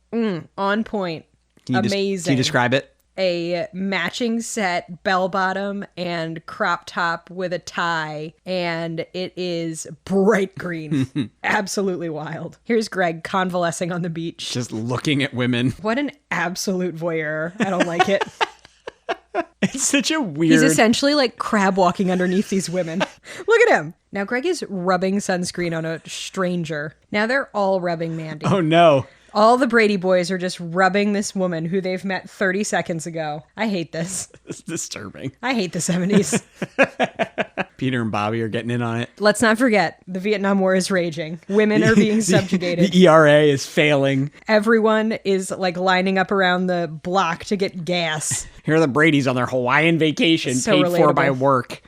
on point. Amazing. Can you describe it? A matching set bell bottom and crop top with a tie, and it is bright green. Absolutely wild. Here's Greg convalescing on the beach. Just looking at women. What an absolute voyeur. I don't like it. It's such a weird... He's essentially like crab walking underneath these women. Look at him. Now Greg is rubbing sunscreen on a stranger. Now they're all rubbing Mandy. Oh no. All the Brady boys are just rubbing this woman who they've met 30 seconds ago. I hate this. It's disturbing. I hate the 70s. Peter and Bobby are getting in on it. Let's not forget, the Vietnam War is raging. Women are being subjugated. The ERA is failing. Everyone is like lining up around the block to get gas. Here are the Bradys on their Hawaiian vacation, So paid for by work.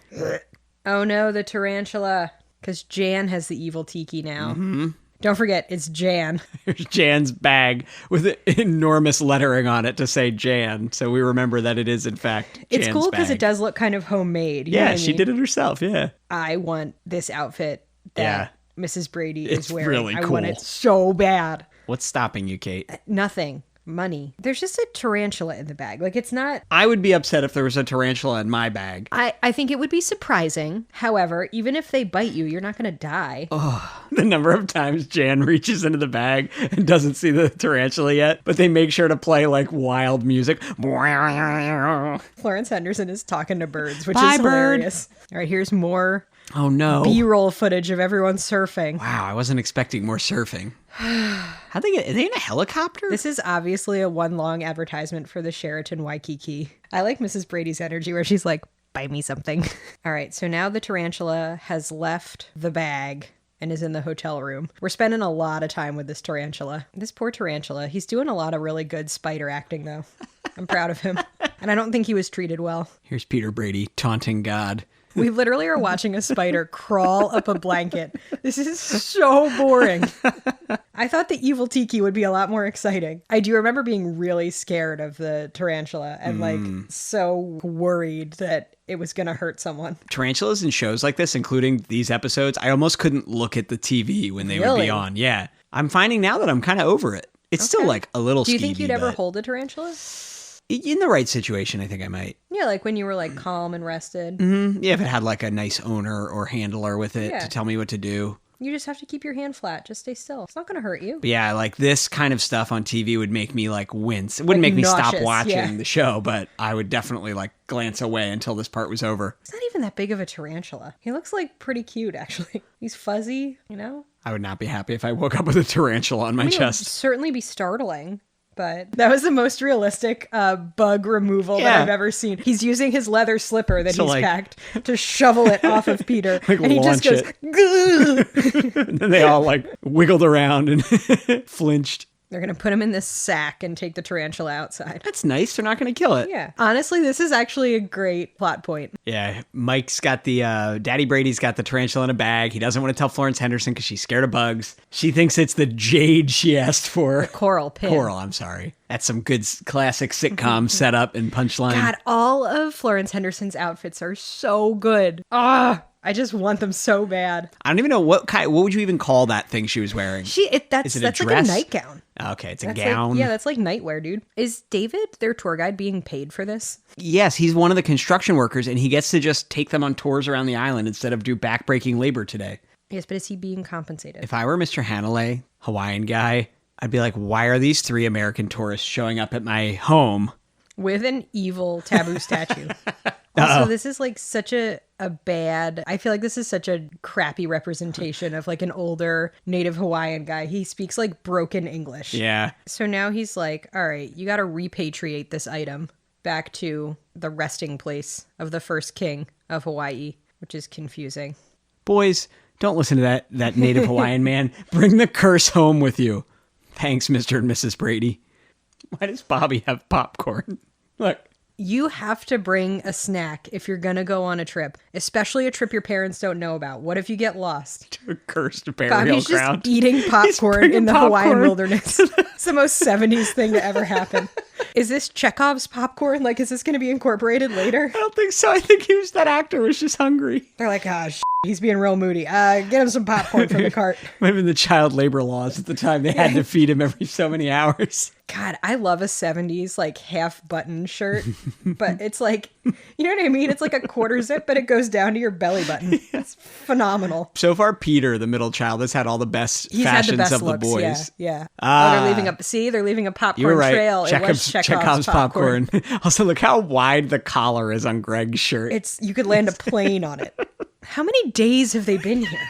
Oh no, the tarantula. Because Jan has the evil Tiki now. Mm-hmm. Don't forget, it's Jan. Here's Jan's bag with enormous lettering on it to say Jan. So we remember that it is, in fact, Jan's It's cool because bag. it does look kind of homemade. You know Yeah, what I she mean? did it herself, yeah. I want this outfit that Mrs. Brady is It's wearing. really I cool. want it so bad. What's stopping you, Kate? Nothing. Money. There's just a tarantula in the bag. Like, it's not... I would be upset if there was a tarantula in my bag. I think it would be surprising. However, even if they bite you, you're not going to die. Oh, the number of times Jan reaches into the bag and doesn't see the tarantula yet, but they make sure to play like wild music. Florence Henderson is talking to birds, which Bye, is bird. hilarious. All right, here's more Oh no. B-roll footage of everyone surfing. Wow, I wasn't expecting more surfing. How'd they get? Are they in a helicopter? This is obviously a one long advertisement for the Sheraton Waikiki. I like Mrs. Brady's energy where she's like, buy me something. All right, so now the tarantula has left the bag and is in the hotel room. We're spending a lot of time with this tarantula. This poor tarantula. He's doing a lot of really good spider acting, though. I'm proud of him. And I don't think he was treated well. Here's Peter Brady taunting God. We literally are watching a spider crawl up a blanket. This is so boring. I thought the evil Tiki would be a lot more exciting. I do remember being really scared of the tarantula and like so worried that it was going to hurt someone. Tarantulas in shows like this, including these episodes, I almost couldn't look at the TV when they would be on. Yeah. I'm finding now that I'm kind of over it. It's still like a little Do you skeevy, think you'd ever but hold a tarantula? in the right situation, I think I might. Yeah, like when you were like calm and rested. Mm-hmm. Yeah, if it had like a nice owner or handler with it Yeah. to tell me what to do. You just have to keep your hand flat. Just stay still. It's not going to hurt you. But yeah, like this kind of stuff on TV would make me like wince. It wouldn't Like make me stop nauseous, watching yeah. the show, but I would definitely like glance away until this part was over. It's not even that big of a tarantula. He looks like pretty cute, actually. He's fuzzy, you know? I would not be happy if I woke up with a tarantula on my chest. It would certainly be startling. But that was the most realistic bug removal that I've ever seen. He's using his leather slipper that he's packed to shovel it off of Peter. And he just goes, and then they all wiggled around and flinched. They're going to put him in this sack and take the tarantula outside. That's nice. They're not going to kill it. Yeah. Honestly, this is actually a great plot point. Yeah. Mike's got Daddy Brady's got the tarantula in a bag. He doesn't want to tell Florence Henderson because she's scared of bugs. She thinks it's the jade she asked for. The coral pin. Coral, I'm sorry. That's some good classic sitcom setup and punchline. God, all of Florence Henderson's outfits are so good. I just want them so bad. I don't even know what would you even call that thing she was wearing? That's like a nightgown. Okay, it's a gown. That's like nightwear, dude. Is David, their tour guide, being paid for this? Yes, he's one of the construction workers, and he gets to just take them on tours around the island instead of do backbreaking labor today. Yes, but is he being compensated? If I were Mr. Hanalei, Hawaiian guy, I'd be like, why are these 3 American tourists showing up at my home? With an evil taboo statue. Also, this is such a bad... I feel like this is such a crappy representation of an older native Hawaiian guy. He speaks broken English. Yeah. So now he's like, all right, you got to repatriate this item back to the resting place of the first king of Hawaii, which is confusing. Boys, don't listen to that native Hawaiian man. Bring the curse home with you. Thanks, Mr. and Mrs. Brady. Why does Bobby have popcorn? Look. You have to bring a snack if you're going to go on a trip, especially a trip your parents don't know about. What if you get lost? To a cursed burial Bobby's ground. Just eating popcorn in the Hawaiian wilderness. It's the most 70s thing to ever happen. Is this Chekhov's popcorn? Is this going to be incorporated later? I don't think so. I think that actor was just hungry. They're like, he's being real moody. Get him some popcorn from the cart. Might have been the child labor laws at the time. They had to feed him every so many hours. God, I love a 70s half button shirt, but it's you know what I mean? It's like a quarter zip, but it goes down to your belly button. It's phenomenal. So far, Peter, the middle child, has had all the best He's fashions had the best of looks, the boys. Yeah. They're leaving a popcorn you were right. trail. It was Chekhov's popcorn. Also, look how wide the collar is on Greg's shirt. You could land a plane on it. How many days have they been here?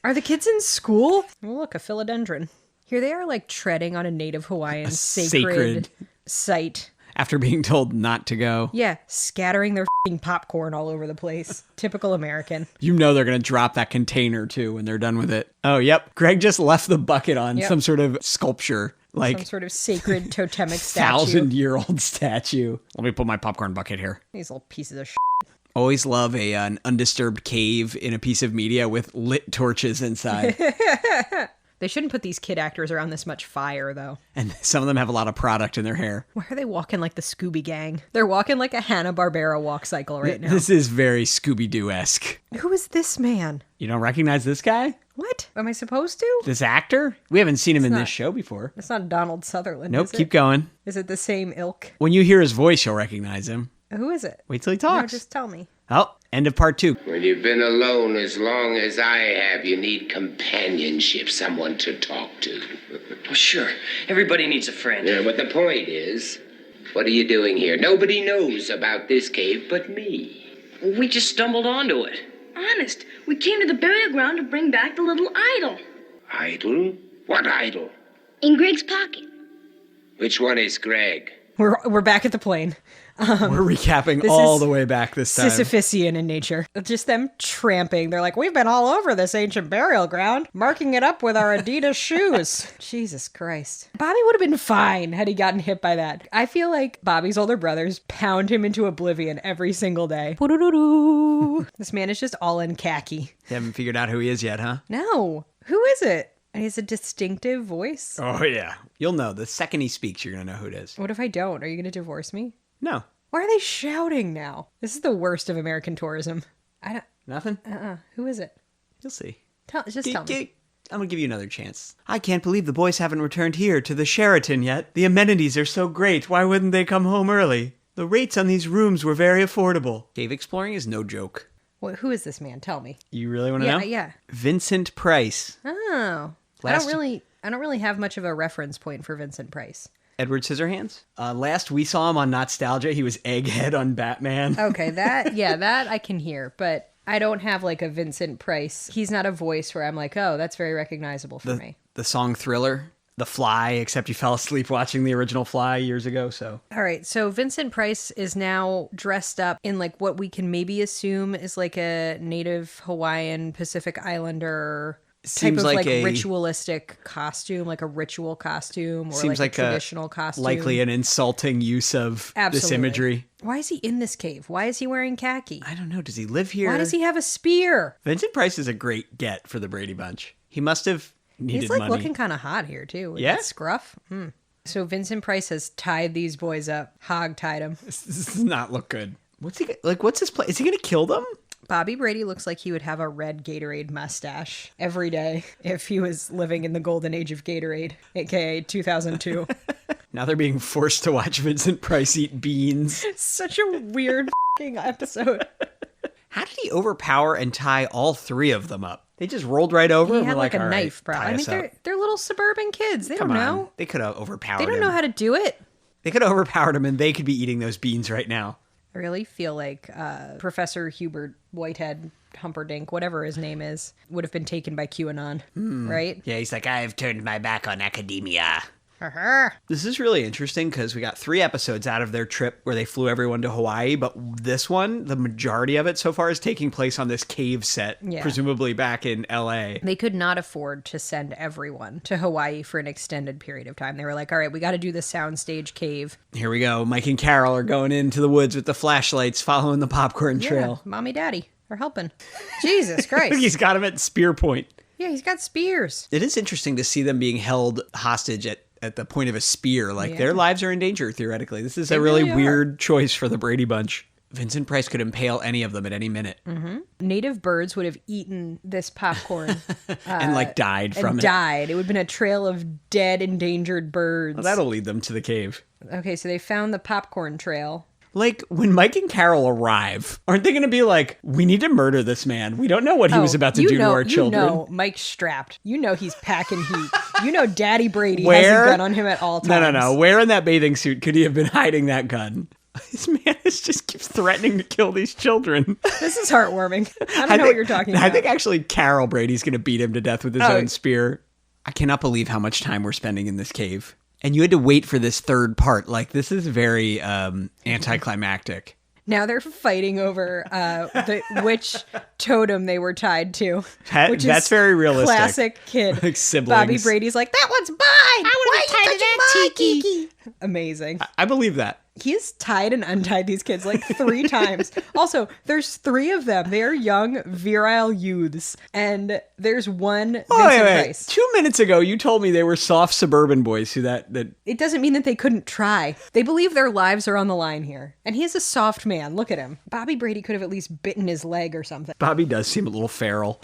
Are the kids in school? Oh, look, a philodendron. Here they are treading on a native Hawaiian sacred site. After being told not to go. Yeah, scattering their popcorn all over the place. Typical American. You know they're going to drop that container too when they're done with it. Oh, yep. Greg just left the bucket on some sort of sculpture. Some sort of sacred totemic statue. 1,000-year-old statue. Let me put my popcorn bucket here. These little pieces of Always love an undisturbed cave in a piece of media with lit torches inside. They shouldn't put these kid actors around this much fire, though. And some of them have a lot of product in their hair. Why are they walking like the Scooby Gang? They're walking like a Hanna-Barbera walk cycle right now. This is very Scooby-Doo-esque. Who is this man? You don't recognize this guy? What? Am I supposed to? This actor? We haven't seen him in this show before. It's not Donald Sutherland, Nope, keep going. Is it the same ilk? When you hear his voice, you'll recognize him. Who is it? Wait till he talks. No, just tell me. Oh, end of part 2. When you've been alone as long as I have, you need companionship, someone to talk to. Well, sure. Everybody needs a friend. Yeah, but the point is, what are you doing here? Nobody knows about this cave but me. We just stumbled onto it. Honest, we came to the burial ground to bring back the little idol. Idol? What idol? In Greg's pocket. Which one is Greg? We're back at the plane. We're recapping all the way back this time. Sisyphusian in nature. Just them tramping. They're like, we've been all over this ancient burial ground, marking it up with our Adidas shoes. Jesus Christ. Bobby would have been fine had he gotten hit by that. I feel like Bobby's older brothers pound him into oblivion every single day. This man is just all in khaki. You haven't figured out who he is yet, huh? No. Who is it? And he has a distinctive voice. Oh, yeah. You'll know. The second he speaks, you're going to know who it is. What if I don't? Are you going to divorce me? No. Why are they shouting now? This is the worst of American tourism. Nothing? Who is it? You'll see. Just tell me. I'm going to give you another chance. I can't believe the boys haven't returned here to the Sheraton yet. The amenities are so great. Why wouldn't they come home early? The rates on these rooms were very affordable. Cave exploring is no joke. Who is this man? Tell me. You really want to know? Yeah. Vincent Price. Oh. I don't really have much of a reference point for Vincent Price. Edward Scissorhands. Last we saw him on Not-Stalgia, he was Egghead on Batman. Okay, that I can hear, but I don't have like a Vincent Price. He's not a voice where I'm like, oh, that's very recognizable for me. The song Thriller, The Fly, except you fell asleep watching the original Fly years ago, so. All right, so Vincent Price is now dressed up in like what we can maybe assume is like a native Hawaiian Pacific Islander type of like a ritualistic costume, like a ritual costume, or seems like a traditional costume. Likely an insulting use of this imagery. Why is he in this cave? Why is he wearing khaki? I don't know. Does he live here? Why does he have a spear? Vincent Price is a great get for the Brady Bunch. He must have needed He's like money. looking kind of hot here too. With that scruff. So Vincent Price has tied these boys up, hog-tied them. This does not look good. What's he like? What's his plan? Is he going to kill them? Bobby Brady looks like he would have a red Gatorade mustache every day if he was living in the golden age of Gatorade, aka 2002. Now they're being forced to watch Vincent Price eat beans. Such a weird episode. How did he overpower and tie all three of them up? They just rolled right over. He and had were like a knife, right, bro. I mean, they're little suburban kids. They don't know. They could have overpowered him. They don't know how to do it. They could have overpowered him, and they could be eating those beans right now. I really feel like Professor Hubert Whitehead Humperdinck, whatever his name is, would have been taken by QAnon, right? Yeah, he's like, I've turned my back on academia. This is really interesting because we got 3 episodes out of their trip where they flew everyone to Hawaii, but this one, the majority of it so far is taking place on this cave set, presumably back in LA. They could not afford to send everyone to Hawaii for an extended period of time. They were like, all right, we got to do the soundstage cave. Here we go. Mike and Carol are going into the woods with the flashlights, following the popcorn trail. Mommy, daddy are helping. Jesus Christ. He's got him at spear point. Yeah, he's got spears. It is interesting to see them being held hostage at the point of a spear. Like, their lives are in danger, theoretically. This is a really weird choice for the Brady Bunch. Vincent Price could impale any of them at any minute. Native birds would have eaten this popcorn. And, died from it. It would have been a trail of dead, endangered birds. Well, that'll lead them to the cave. Okay, so they found the popcorn trail. Like, when Mike and Carol arrive, aren't they going to be like, we need to murder this man. We don't know what he was about to do to our children. You know Mike's strapped. You know he's packing heat. You know Daddy Brady has a gun on him at all times. No. Where in that bathing suit could he have been hiding that gun? This man just keeps threatening to kill these children. This is heartwarming. I don't know what you're talking about. I think actually Carol Brady's going to beat him to death with his own spear. I cannot believe how much time we're spending in this cave. And you had to wait for this third part. Like, this is very anticlimactic. Now they're fighting over which totem they were tied to. That's very realistic. Classic kid. Like siblings. Bobby Brady's like, that one's mine. I want to be tied to that Tiki. Amazing. I believe that. He has tied and untied these kids like 3 times. Also, there's 3 of them. They are young, virile youths. And there's one Vincent Price. 2 minutes ago, you told me they were soft suburban boys who that... It doesn't mean that they couldn't try. They believe their lives are on the line here. And he is a soft man. Look at him. Bobby Brady could have at least bitten his leg or something. Bobby does seem a little feral.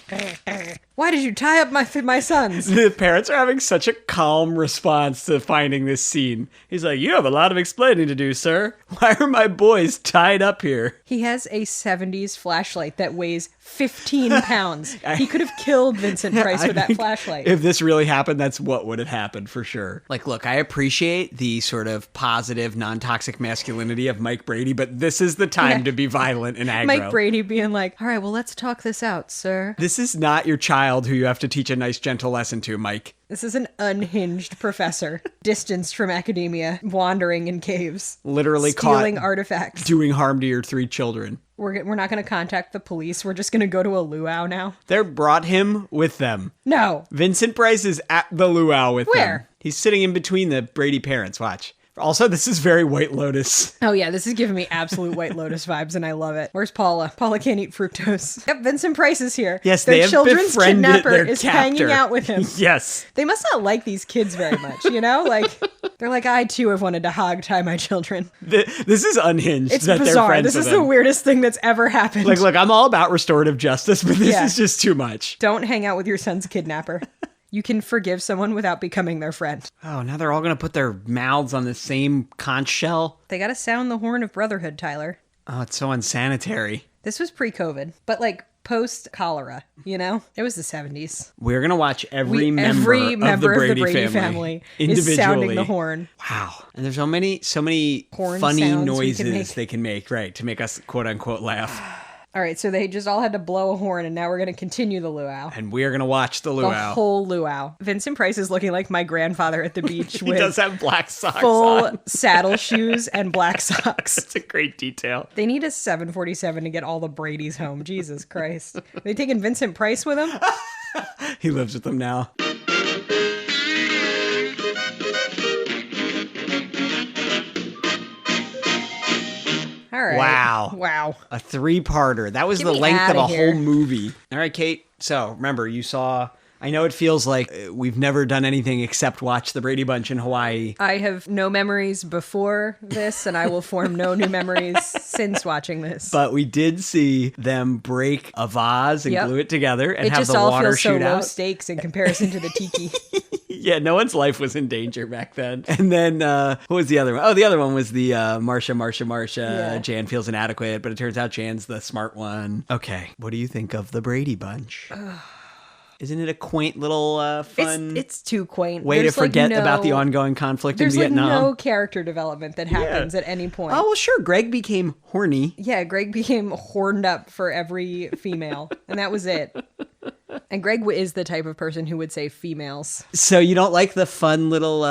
Why did you tie up my sons? The parents are having such a calm response to finding this scene. He's like, you have a lot of explaining to do, sir. Why are my boys tied up here? He has a 70s flashlight that weighs 15 pounds. He could have killed Vincent Price with that flashlight. If this really happened, that's what would have happened for sure. Like, look, I appreciate the sort of positive, non-toxic masculinity of Mike Brady, but this is the time to be violent and aggro. Mike Brady being like, all right, well, let's talk this out, sir. This is not your child who you have to teach a nice, gentle lesson to, Mike. This is an unhinged professor, distanced from academia, wandering in caves. Literally stealing caught artifacts. Doing harm to your 3 children. We're not going to contact the police. We're just going to go to a luau now. They brought him with them. No. Vincent Price is at the luau with them. Where? He's sitting in between the Brady parents. Watch. Also, this is very White Lotus. Oh, yeah, this is giving me absolute White Lotus vibes, and I love it. Where's Paula? Paula can't eat fructose. Yep, Vincent Price is here. Yes, their they have children's befriended kidnapper their is captor. hanging out with him. Yes. They must not like these kids very much, you know? Like, they're like, I too have wanted to hog tie my children. This is unhinged. It's that bizarre. They're friends This with is him. the weirdest thing that's ever happened. Like, look, I'm all about restorative justice, but this is just too much. Don't hang out with your son's kidnapper. You can forgive someone without becoming their friend. Oh, now they're all going to put their mouths on the same conch shell? They got to sound the horn of brotherhood, Tyler. Oh, it's so unsanitary. This was pre-COVID, but like post cholera, you know? It was the 70s. We're going to watch every member of the Brady family is sounding the horn. Wow. And there's so many horn funny noises they can make, right, to make us quote unquote laugh. All right, so they just all had to blow a horn, and now we're going to continue the luau. And we're going to watch the luau. The whole luau. Vincent Price is looking like my grandfather at the beach He with does have black socks full on. saddle shoes and black socks. That's a great detail. They need a 747 to get all the Bradys home. Jesus Christ. Are they taking Vincent Price with them? He lives with them now. All right. Wow. A 3-parter. That was Get the me length of outta a here. whole movie. All right, Kate. So remember, you saw... I know it feels like we've never done anything except watch the Brady Bunch in Hawaii. I have no memories before this, and I will form no new memories since watching this. But we did see them break a vase and glue it together and have the water It just all feels shoot so low out. stakes in comparison to the Tiki. Yeah, no one's life was in danger back then. And then, what was the other one? Oh, the other one was the Marcia. Yeah. Jan feels inadequate, but it turns out Jan's the smart one. Okay, what do you think of the Brady Bunch? Isn't it a quaint little fun It's too quaint. way There's to forget like about the ongoing conflict in There's Vietnam? like no character development that happens at any point. Oh, well, sure. Greg became horny. Yeah, Greg became horned up for every female, and that was it. And Greg is the type of person who would say females. So you don't like the fun little,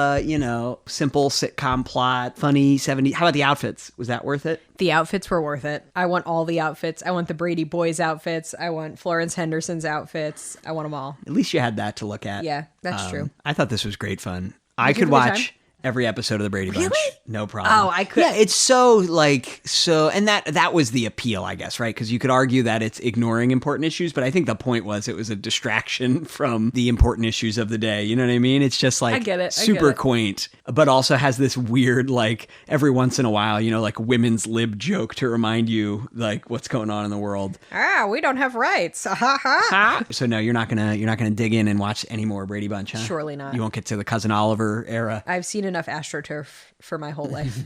simple sitcom plot, funny 70s. How about the outfits? Was that worth it? The outfits were worth it. I want all the outfits. I want the Brady boys' outfits. I want Florence Henderson's outfits. I want them all. At least you had that to look at. Yeah, that's true. I thought this was great fun. you I have could a good watch time? every episode of the Brady Bunch. No problem. Oh, I could. Yeah, it's so and that was the appeal, I guess, right? Because you could argue that it's ignoring important issues, but I think the point was it was a distraction from the important issues of the day. You know what I mean? It's just like I get it. super quaint, but also has this weird, like every once in a while, like women's lib joke to remind you like what's going on in the world. We don't have rights. Ha ha. So no, you're not gonna dig in and watch any more Brady Bunch, huh? Surely not. You won't get to the Cousin Oliver era. I've seen enough AstroTurf for my whole life.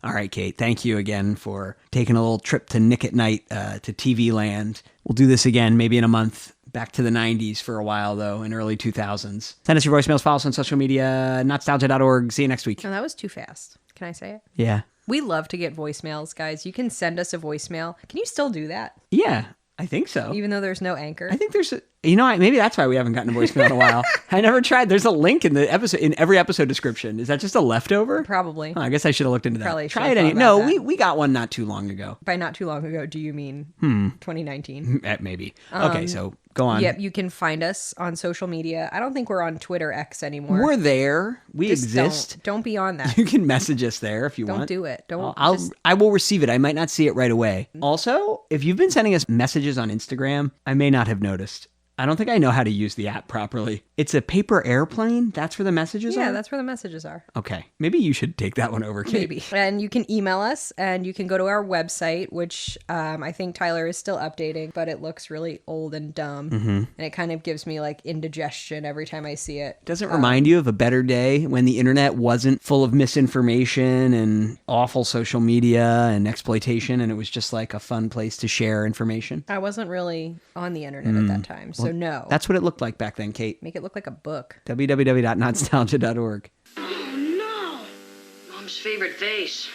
All right, Kate, thank you again for taking a little trip to Nick at Night to TV land. We'll do this again maybe in a month. Back to the 90s for a while, though, in early 2000s. Send us your voicemails, follow us on social media, Not-Stalgia.org. See you next week. No, that was too fast. Can I say it? Yeah. We love to get voicemails, guys. You can send us a voicemail. Can you still do that? Yeah, I think so. Even though there's no anchor? I think there's maybe that's why we haven't gotten a voicemail in a while. I never tried. There's a link in every episode description. Is that just a leftover? Probably. Oh, I guess I should have looked into that. Probably Try it anyway. No, we got one not too long ago. By not too long ago, do you mean 2019? Maybe. Okay, so go on. Yep, you can find us on social media. I don't think we're on Twitter X anymore. We're there. We Just exist. Don't be on that. You can message us there if you want. Don't do it. Don't. I will receive it. I might not see it right away. Also, if you've been sending us messages on Instagram, I may not have noticed. I don't think I know how to use the app properly. It's a paper airplane? That's where the messages are? Yeah, that's where the messages are. Okay. Maybe you should take that one over, Kate. Maybe. And you can email us, and you can go to our website, which I think Tyler is still updating, but it looks really old and dumb. And it kind of gives me like indigestion every time I see it. Doesn't it remind you of a better day when the internet wasn't full of misinformation and awful social media and exploitation, and it was just like a fun place to share information? I wasn't really on the internet at that time, so no. That's what it looked like back then, Kate. Make it look like a book. www.notstalgia.org. Oh, no. Mom's favorite vase.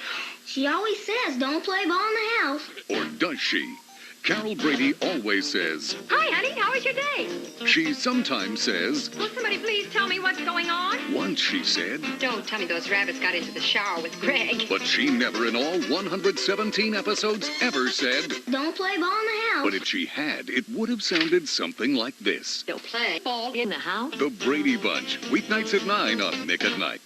She always says don't play ball in the house. Or does she? Carol Brady always says. Hi, honey. How was your day? She sometimes says. Will somebody please tell me what's going on? Once she said. Don't tell me those rabbits got into the shower with Greg. But she never in all 117 episodes ever said. Don't play ball in the house. But if she had, it would have sounded something like this. Don't play ball in the house. The Brady Bunch, weeknights at 9 on Nick at Night.